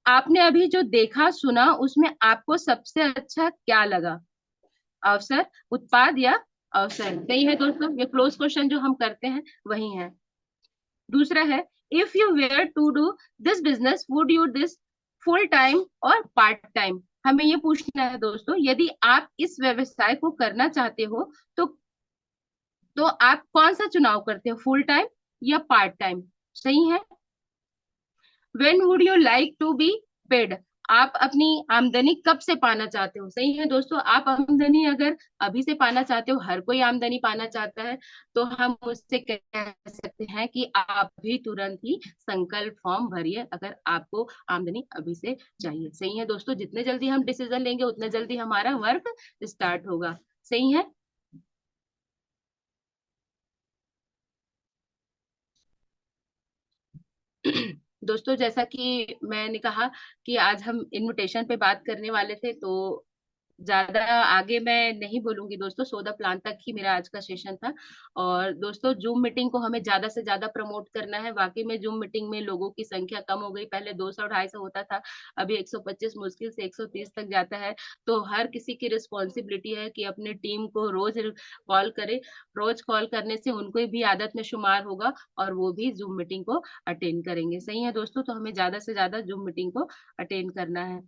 आपने अभी जो देखा सुना उसमें आपको सबसे अच्छा क्या लगा, अवसर, उत्पाद या अवसर। सही है दोस्तों, ये क्लोज क्वेश्चन जो हम करते हैं वही है। दूसरा है, if you were to do this business would you this full time और पार्ट टाइम। हमें ये पूछना है दोस्तों, यदि आप इस व्यवसाय को करना चाहते हो तो आप कौन सा चुनाव करते हो, फुल टाइम या पार्ट टाइम। सही है। When would you like to be paid, आप अपनी आमदनी कब से पाना चाहते हो। सही है दोस्तों, आप आमदनी अगर अभी से पाना चाहते हो, हर कोई आमदनी पाना चाहता है, तो हम उससे कह सकते हैं कि आप भी तुरंत ही संकल्प फॉर्म भरिए अगर आपको आमदनी अभी से चाहिए। सही है दोस्तों, जितने जल्दी हम डिसीजन लेंगे उतने जल्दी हमारा वर्क स्टार्ट होगा। सही है। दोस्तों जैसा कि मैंने कहा कि आज हम इनविटेशन पे बात करने वाले थे, तो ज्यादा आगे मैं नहीं बोलूंगी दोस्तों, 14 प्लान तक ही मेरा आज का सेशन था। और दोस्तों जूम मीटिंग को हमें ज्यादा से ज्यादा प्रमोट करना है। वाकई में जूम मीटिंग में लोगों की संख्या कम हो गई, पहले 200-250 होता था, अभी 125, मुश्किल से 130 तक जाता है। तो हर किसी की रिस्पॉन्सिबिलिटी है कि अपने टीम को रोज कॉल करे। रोज कॉल करने से उनको भी आदत में शुमार होगा और वो भी जूम मीटिंग को अटेंड करेंगे। सही है दोस्तों, तो हमें ज्यादा से ज्यादा जूम मीटिंग को अटेंड करना है।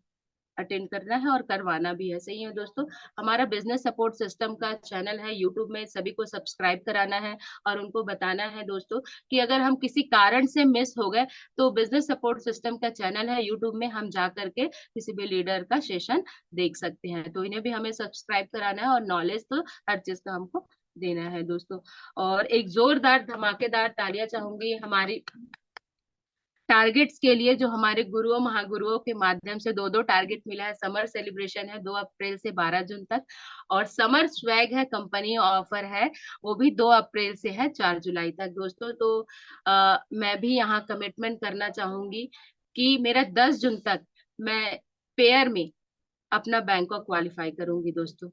अटेंड करना है और करवाना भी है। सही है दोस्तों। हमारा बिजनेस सपोर्ट सिस्टम का चैनल है यूट्यूब में, सभी को सब्सक्राइब कराना है और उनको बताना है दोस्तों कि अगर हम किसी कारण से मिस हो गए तो बिजनेस सपोर्ट सिस्टम का चैनल है यूट्यूब में, हम जा करके किसी भी लीडर का सेशन देख सकते हैं। तो इन्हें भी हमें सब्सक्राइब कराना है और नॉलेज तो हर चीज का हमको देना है दोस्तों। और एक जोरदार धमाकेदार तालियां चाहूंगी हमारी टारगेट्स के लिए, जो हमारे गुरुओं महागुरुओं के माध्यम से दो दो टारगेट मिला है। समर सेलिब्रेशन है 2 अप्रैल से 12 जून तक, और समर स्वैग है, कंपनी ऑफर है, वो भी 2 अप्रैल से है 4 जुलाई तक दोस्तों। तो मैं भी यहाँ कमिटमेंट करना चाहूंगी कि मेरा 10 जून तक मैं पेयर में अपना बैंकॉक क्वालिफाई करूंगी दोस्तों।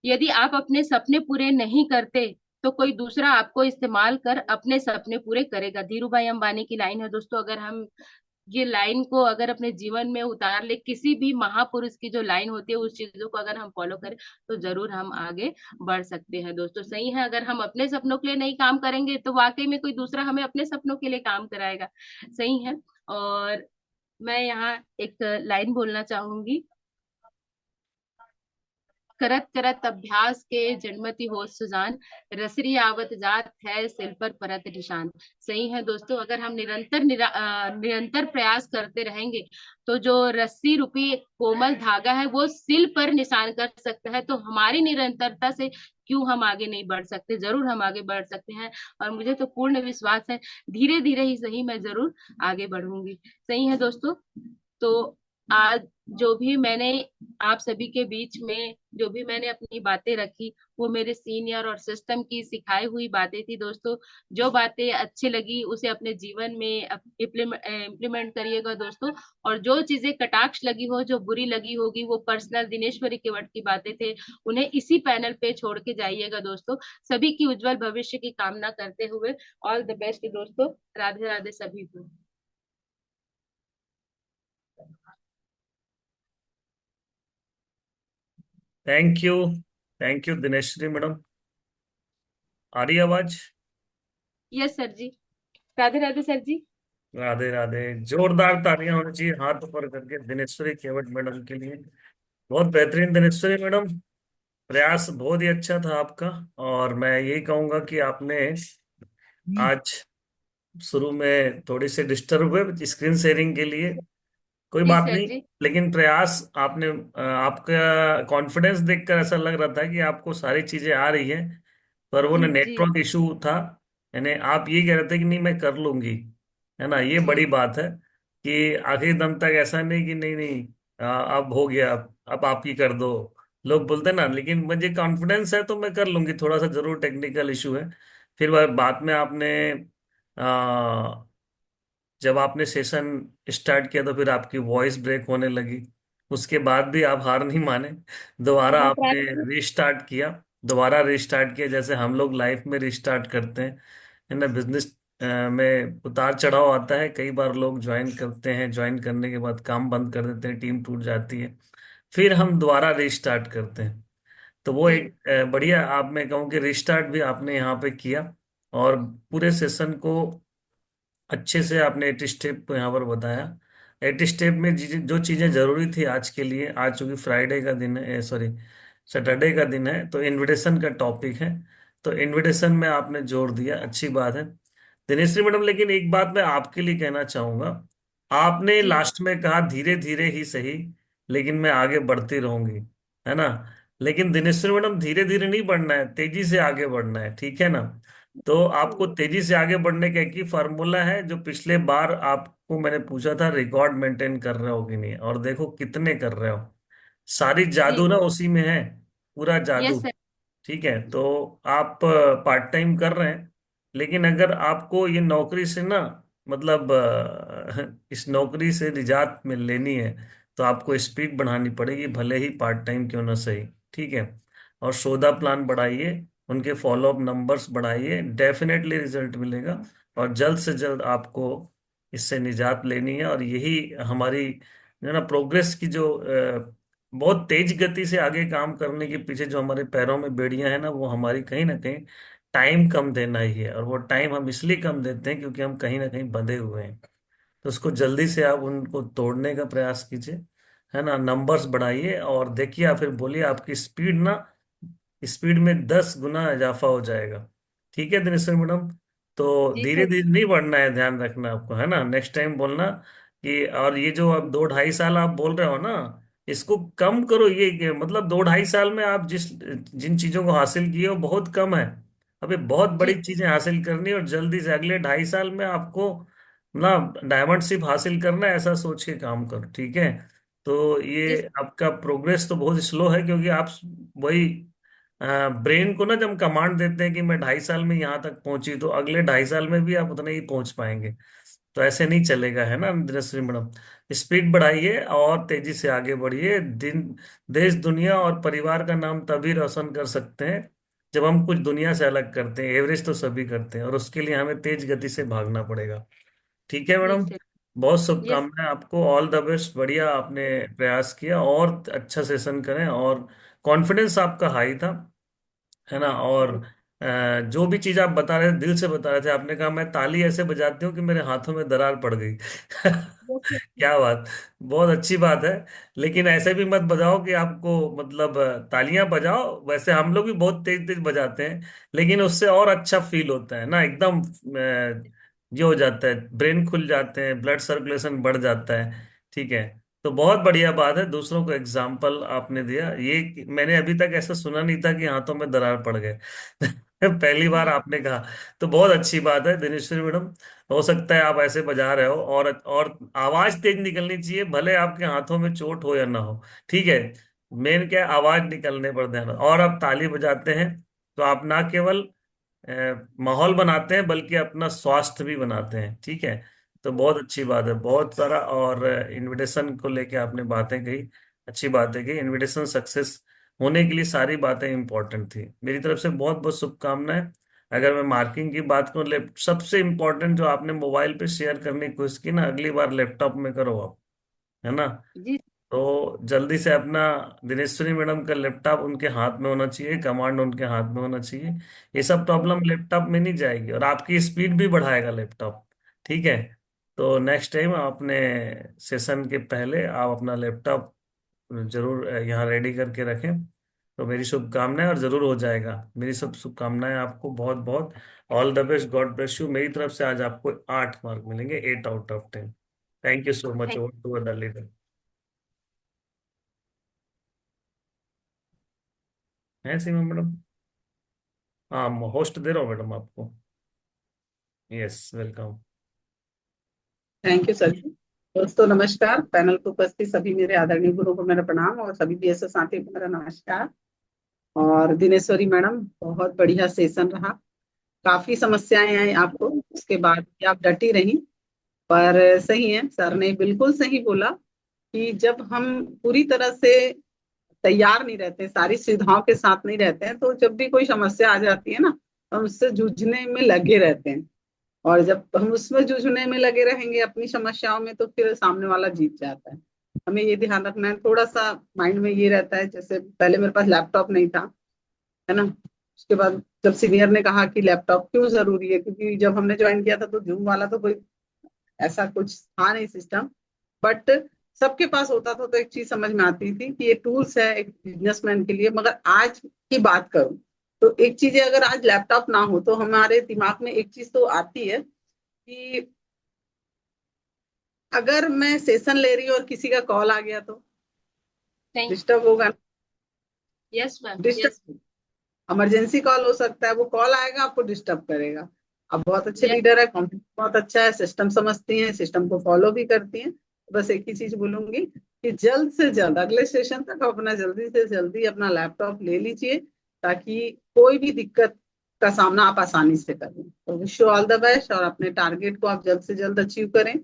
यदि आप अपने सपने पूरे नहीं करते तो कोई दूसरा आपको इस्तेमाल कर अपने सपने पूरे करेगा। धीरू भाई अंबानी की लाइन है दोस्तों। अगर हम ये लाइन को अगर अपने जीवन में उतार ले, किसी भी महापुरुष की जो लाइन होती है उस चीजों को अगर हम फॉलो करें तो जरूर हम आगे बढ़ सकते हैं दोस्तों। सही है। अगर हम अपने सपनों के लिए नहीं काम करेंगे तो वाकई में कोई दूसरा हमें अपने सपनों के लिए काम कराएगा। सही है। और मैं यहाँ एक लाइन बोलना चाहूंगी, करत करत अभ्यास के जन्मति हो सुजान, रसरी आवत जात है सिल पर परत निशान। सही है दोस्तों। अगर हम निरंतर प्रयास करते रहेंगे तो जो रस्सी रूपी कोमल धागा है वो सिल पर निशान कर सकता है। तो हमारी निरंतरता से क्यों हम आगे नहीं बढ़ सकते, जरूर हम आगे बढ़ सकते हैं। और मुझे तो पूर्ण विश्वास है, धीरे धीरे ही सही, मैं जरूर आगे बढ़ूंगी। सही है दोस्तों। तो आज जो भी मैंने आप सभी के बीच में जो भी मैंने अपनी बातें रखी वो मेरे सीनियर और सिस्टम की सिखाई हुई बातें थी दोस्तों। जो बातें अच्छी लगी उसे अपने जीवन में इम्प्लीमेंट करिएगा दोस्तों। और जो चीजें कटाक्ष लगी हो, जो बुरी लगी होगी, वो पर्सनल दिनेश्वरी केवट की बातें थे, उन्हें इसी पैनल पे छोड़ के जाइएगा दोस्तों। सभी की उज्जवल भविष्य की कामना करते हुए ऑल द बेस्ट दोस्तों। राधे राधे सभी को। Thank you. Thank you Dineshwari madam. आ रही है आवाज? Yes sir ji. Radhe Radhe sir ji. Radhe Radhe. जोरदार तालियां होनी चाहिए हाथ ऊपर करके दिनेश्वरी केवट मैडम के लिए। बहुत बेहतरीन दिनेश्वरी मैडम, प्रयास बहुत ही अच्छा था आपका। और मैं यही कहूंगा कि आपने आज शुरू में थोड़ी सी डिस्टर्ब हुए स्क्रीन शेयरिंग के लिए, कोई जी बात सर नहीं। जी। लेकिन प्रयास आपने आपका कॉन्फिडेंस देखकर ऐसा लग रहा था कि आपको सारी चीजें आ रही है, पर वो जी नेटवर्क इशू था। यानी आप ये कह रहे थे कि नहीं मैं कर लूंगी, है ना, ये जी बड़ी बात है कि आखिरी दम तक ऐसा नहीं कि नहीं नहीं अब हो गया, अब आप ही कर दो। लोग बोलते हैं ना, लेकिन मुझे कॉन्फिडेंस है तो मैं कर लूंगी, थोड़ा सा जरूर टेक्निकल इशू है। फिर बाद में आपने जब आपने सेशन स्टार्ट किया तो फिर आपकी वॉइस ब्रेक होने लगी। उसके बाद भी आप हार नहीं माने, दोबारा हाँ आपने रीस्टार्ट किया। दोबारा रीस्टार्ट किया जैसे हम लोग लाइफ में रीस्टार्ट करते हैं, है ना। बिजनेस में उतार चढ़ाव आता है, कई बार लोग ज्वाइन करते हैं, ज्वाइन करने के बाद काम बंद कर देते हैं, टीम टूट जाती है, फिर हम दोबारा रीस्टार्ट करते हैं। तो वो जी एक बढ़िया, आप मैं कहूँ कि रीस्टार्ट भी आपने यहाँ पे किया। और पूरे सेशन को अच्छे से आपने 8 स्टेप को यहाँ पर बताया। 8 स्टेप में जो चीजें जरूरी थी आज के लिए, आज चूंकि फ्राइडे का दिन है, सॉरी सैटरडे का दिन है, तो इनविटेशन का टॉपिक है, तो इनविटेशन में आपने जोर दिया, अच्छी बात है दिनेश्री मैडम। लेकिन एक बात मैं आपके लिए कहना चाहूंगा, आपने जी लास्ट में कहा धीरे धीरे ही सही, लेकिन मैं आगे बढ़ती रहूंगी, है ना। लेकिन दिनेश्री मैडम धीरे धीरे नहीं बढ़ना है, तेजी से आगे बढ़ना है, ठीक है ना। तो आपको तेजी से आगे बढ़ने का एक ही फार्मूला है, जो पिछले बार आपको मैंने पूछा था, रिकॉर्ड मेंटेन कर रहे हो कि नहीं, और देखो कितने कर रहे हो। सारी जी। जादू ना उसी में है, पूरा जादू। Yes sir. ठीक है, तो आप पार्ट टाइम कर रहे हैं, लेकिन अगर आपको ये नौकरी से ना, मतलब इस नौकरी से निजात में लेनी है, तो आपको स्पीड बढ़ानी पड़ेगी, भले ही पार्ट टाइम क्यों ना सही। ठीक है। और सौदा प्लान बढ़ाइए, उनके फॉलोअप नंबर्स बढ़ाइए, डेफिनेटली रिजल्ट मिलेगा। और जल्द से जल्द आपको इससे निजात लेनी है। और यही हमारी जो है ना प्रोग्रेस की, जो बहुत तेज गति से आगे काम करने के पीछे जो हमारे पैरों में बेड़ियां हैं ना, वो हमारी कहीं ना कहीं टाइम कम देना ही है। और वो टाइम हम इसलिए कम देते हैं क्योंकि हम कहीं ना कहीं बंधे हुए हैं। तो उसको जल्दी से आप उनको तोड़ने का प्रयास कीजिए, है ना। नंबर्स बढ़ाइए और देखिए, आप फिर बोलिए, आपकी स्पीड ना, स्पीड में 10 गुना इजाफा हो जाएगा। ठीक है दिनेश्वर मैडम। तो जी धीरे सर। धीरे नहीं बढ़ना है, ध्यान रखना आपको, है ना। नेक्स्ट टाइम बोलना कि, और ये जो आप 2 ढाई साल आप बोल रहे हो ना, इसको कम करो। ये मतलब 2 ढाई साल में आप जिन चीजों को हासिल किए वो बहुत कम है। अभी बहुत जी बड़ी चीजें हासिल करनी है, और जल्दी से अगले 2 ढाई साल में आपको ना डायमंडशिप हासिल करना है, ऐसा सोच के काम करो, ठीक है। तो जी ये आपका प्रोग्रेस तो बहुत स्लो है, क्योंकि आप वही ब्रेन को ना जब कमांड देते हैं कि मैं 2 ढाई साल में यहाँ तक पहुंची, तो अगले 2 ढाई साल में भी आप उतने ही पहुंच पाएंगे। तो ऐसे नहीं चलेगा, है ना दिनश्री मैडम। स्पीड बढ़ाइए और तेजी से आगे बढ़िए। देश, दुनिया और परिवार का नाम तभी रोशन कर सकते हैं जब हम कुछ दुनिया से अलग करते हैं। एवरेज तो सभी करते हैं, और उसके लिए हमें तेज गति से भागना पड़ेगा। ठीक है जी मैडम। सर। बहुत यस। शुभकामनाएं आपको, ऑल द बेस्ट। बढ़िया आपने प्रयास किया, और अच्छा सेशन करें, और कॉन्फिडेंस आपका हाई था, है ना। और जो भी चीज आप बता रहे थे, दिल से बता रहे थे। आपने कहा मैं ताली ऐसे बजाती हूँ कि मेरे हाथों में दरार पड़ गई। क्या बात, बहुत अच्छी बात है। लेकिन ऐसे भी मत बजाओ कि आपको, मतलब तालियां बजाओ, वैसे हम लोग भी बहुत तेज तेज बजाते हैं, लेकिन उससे और अच्छा फील होता है ना, एकदम ये हो जाता है, ब्रेन खुल जाते हैं, ब्लड सर्कुलेशन बढ़ जाता है। ठीक है। तो बहुत बढ़िया बात है, दूसरों को एग्जाम्पल आपने दिया। ये मैंने अभी तक ऐसा सुना नहीं था कि हाथों में दरार पड़ गए। पहली बार जी आपने कहा। तो बहुत अच्छी बात है दिनेश्वरी मैडम। हो सकता है आप ऐसे बजा रहे हो, और आवाज तेज निकलनी चाहिए, भले आपके हाथों में चोट हो या ना हो। ठीक है। मेन क्या है, आवाज निकलने पर ध्यान। और आप ताली बजाते हैं, तो आप ना केवल माहौल बनाते हैं, बल्कि अपना स्वास्थ्य भी बनाते हैं। ठीक है। तो बहुत अच्छी बात है, बहुत सारा। और इनविटेशन को लेके आपने बातें कही, अच्छी बातें कही। इनविटेशन सक्सेस होने के लिए सारी बातें इंपॉर्टेंट थी। मेरी तरफ से बहुत बहुत शुभकामनाएं। अगर मैं मार्किंग की बात करूं, सबसे इंपॉर्टेंट जो आपने मोबाइल पे शेयर करने की कोशिश की ना, अगली बार लैपटॉप में करो आप, है ना। जी। तो जल्दी से अपना, दिनेश्वरी मैडम का लैपटॉप उनके हाथ में होना चाहिए, कमांड उनके हाथ में होना चाहिए। ये सब प्रॉब्लम लैपटॉप में नहीं जाएगी, और आपकी स्पीड भी बढ़ाएगा लैपटॉप। ठीक है। तो नेक्स्ट टाइम अपने सेशन के पहले आप अपना लैपटॉप जरूर यहाँ रेडी करके रखें। तो मेरी शुभकामनाएं, और जरूर हो जाएगा। मेरी सब शुभकामनाएं आपको, बहुत बहुत all the best, God bless you. मेरी तरफ से आज आपको 8 मार्क मिलेंगे, 8 out of 10। Thank you so much. Thank over to other leader. है सीमा मैडम। हाँ, होस्ट दे रहा हूँ मैडम आपको। Yes, welcome. Thank you sir ji. दोस्तों नमस्कार, पैनल पर उपस्थित सभी मेरे आदरणीय गुरु को मेरा प्रणाम, और सभी बीएसएस साथी को मेरा नमस्कार। और दिनेश्वरी मैडम, बहुत बढ़िया सेशन रहा। काफी समस्याएं आई आपको, उसके बाद भी आप डटी रही। पर सही है, सर ने बिल्कुल सही बोला कि जब हम पूरी तरह से तैयार नहीं रहते, सारी सुविधाओं के साथ नहीं रहते हैं, तो जब भी कोई समस्या आ जाती है ना, हम उससे जूझने में लगे रहते हैं। और जब हम उसमें जूझने में लगे रहेंगे अपनी समस्याओं में, तो फिर सामने वाला जीत जाता है। हमें ये ध्यान रखना है, थोड़ा सा माइंड में ये रहता है। जैसे पहले मेरे पास लैपटॉप नहीं था, है ना। उसके बाद जब सीनियर ने कहा कि लैपटॉप क्यों जरूरी है, क्योंकि जब हमने ज्वाइन किया था तो जूम वाला तो कोई ऐसा कुछ था नहीं सिस्टम, बट सबके पास होता था, तो एक चीज समझ में आती थी कि ये टूल्स है एक बिजनेसमैन के लिए। मगर आज की बात करूं, तो एक चीज है, अगर आज लैपटॉप ना हो तो हमारे दिमाग में एक चीज तो आती है कि अगर मैं सेशन ले रही हूँ और किसी का कॉल आ गया तो थैंक डिस्टर्ब होगा। Yes ma'am. Yes. Disturb, emergency call हो सकता है, वो कॉल आएगा, आपको डिस्टर्ब करेगा। आप बहुत अच्छे यस। लीडर है, कॉम्पिटेंस बहुत अच्छा है, सिस्टम समझती हैं, सिस्टम को फॉलो भी करती हैं। बस एक ही चीज बोलूंगी कि जल्द से जल्द अगले सेशन तक अपना जल्दी से जल्दी अपना लैपटॉप ले लीजिए, ताकि कोई भी दिक्कत का सामना आप आसानी से करें। तो wish you all the best, और अपने टारगेट को आप जल्द से जल्द अचीव करें,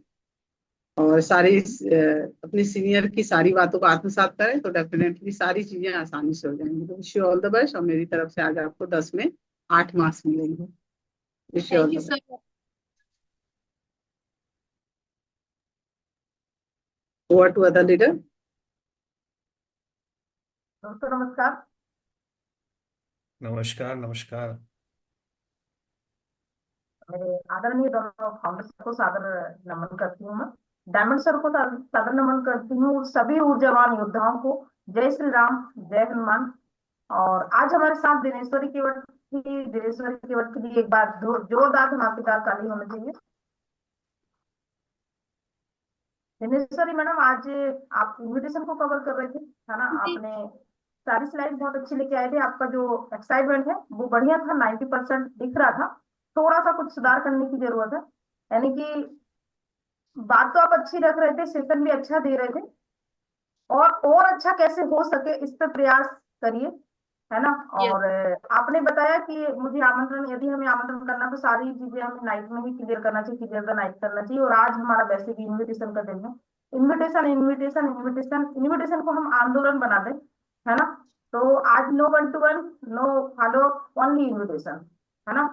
और सारी अपने सीनियर की सारी बातों को आत्मसात करें, तो डेफिनेटली सारी चीजें आसानी से हो जाएंगी। तो wish you all the best, और मेरी तरफ से आज आपको 10 में 8 मार्क्स मिलेंगे। Wish you thank all you the best. Sir. Over to other leader. दोस्तों नमस्कार। नमस्कार, नमस्कार। मेरे आदरणीय दोनों फाउंडर्स को सादर नमन करती हूँ मैं। डायमंड सर को सादर नमन करती हूँ, सभी ऊर्जावान योद्धाओं को। जय श्री राम, जय हनुमान। और आज हमारे साथ दिनेश्वरी केवट थी। दिनेश्वरी केवट के लिए एक बार जोरदार धमाकेदार ताली होनी चाहिए। दिनेश्वरी मैडम, आज आप इन्विटेशन को कवर कर रहे थे, है ना? आपने सारी स्लाइड बहुत अच्छी लेके आए थे। आपका जो एक्साइटमेंट है वो बढ़िया था, 90% दिख रहा था। थोड़ा सा कुछ सुधार करने की जरूरत है। यानी कि बात तो आप अच्छी रख रहे थे, सेशन भी अच्छा दे रहे थे, और अच्छा कैसे हो सके इस पर प्रयास करिए, है ना? Yes. और आपने बताया कि मुझे आमंत्रण, यदि हमें आमंत्रण करना तो सारी चीजें हमें नाइट में ही क्लियर करना चाहिए, क्लियर द नाइट करना चाहिए। और आज हमारा वैसे भी इन्विटेशन का दिन है। इन्विटेशन इन्विटेशन इन्विटेशन इन्विटेशन को हम आंदोलन बना दें, है ना? तो आज no 1-to-1, no follow, only invitation, है ना?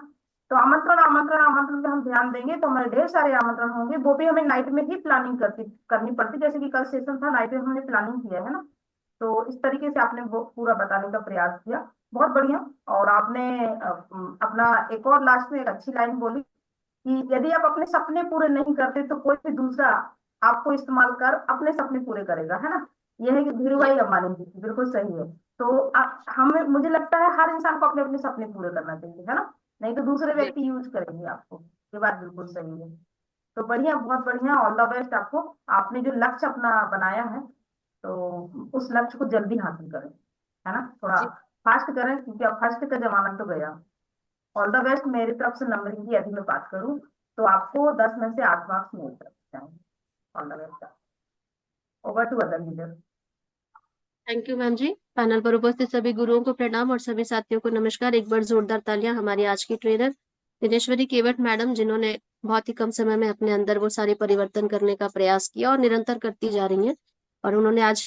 तो आमंत्रण आमंत्रण आमंत्रण पे हम ध्यान देंगे तो हमारे ढेर सारे आमंत्रण होंगे। वो भी हमें नाइट में ही प्लानिंग करनी पड़ती, जैसे कि कल सेशन था, नाइट में हमने प्लानिंग किया, है ना? तो इस तरीके से आपने वो पूरा बताने का प्रयास किया, बहुत बढ़िया। और आपने अपना एक और लास्ट में एक अच्छी लाइन बोली कि यदि आप अपने सपने पूरे नहीं करते तो कोई भी दूसरा आपको इस्तेमाल कर अपने सपने पूरे करेगा, है ना? यह है कि धीरूभाई अंबानी जी, बिल्कुल सही है। तो हमें, मुझे लगता है हर इंसान को अपने अपने सपने पूरे करना चाहिए, है ना? नहीं तो दूसरे व्यक्ति यूज करेंगे आपको। ये बात बिल्कुल सही है। तो बढ़िया, बहुत बढ़िया, ऑल द बेस्ट आपको। आपने जो लक्ष्य अपना बनाया है तो उस लक्ष्य को जल्दी हासिल करें, है ना? थोड़ा फास्ट करें, क्योंकि अब फास्ट का जमाना तो गया। All the best. मेरी तरफ से नंबरिंग की यदि मैं बात करूं तो आपको 10 में से 8 मार्क्स मिल सकते हैं। All the best. Over to other leader. Thank you ma'am ji. Panel पर उपस्थित सभी गुरुओं को प्रणाम और सभी साथियों को नमस्कार। एक बार जोरदार तालियां हमारी आज की ट्रेनर दिनेश्वरी केवट मैडम, जिन्होंने बहुत ही कम समय में अपने अंदर वो सारे परिवर्तन करने का प्रयास किया और निरंतर करती जा रही हैं। और उन्होंने आज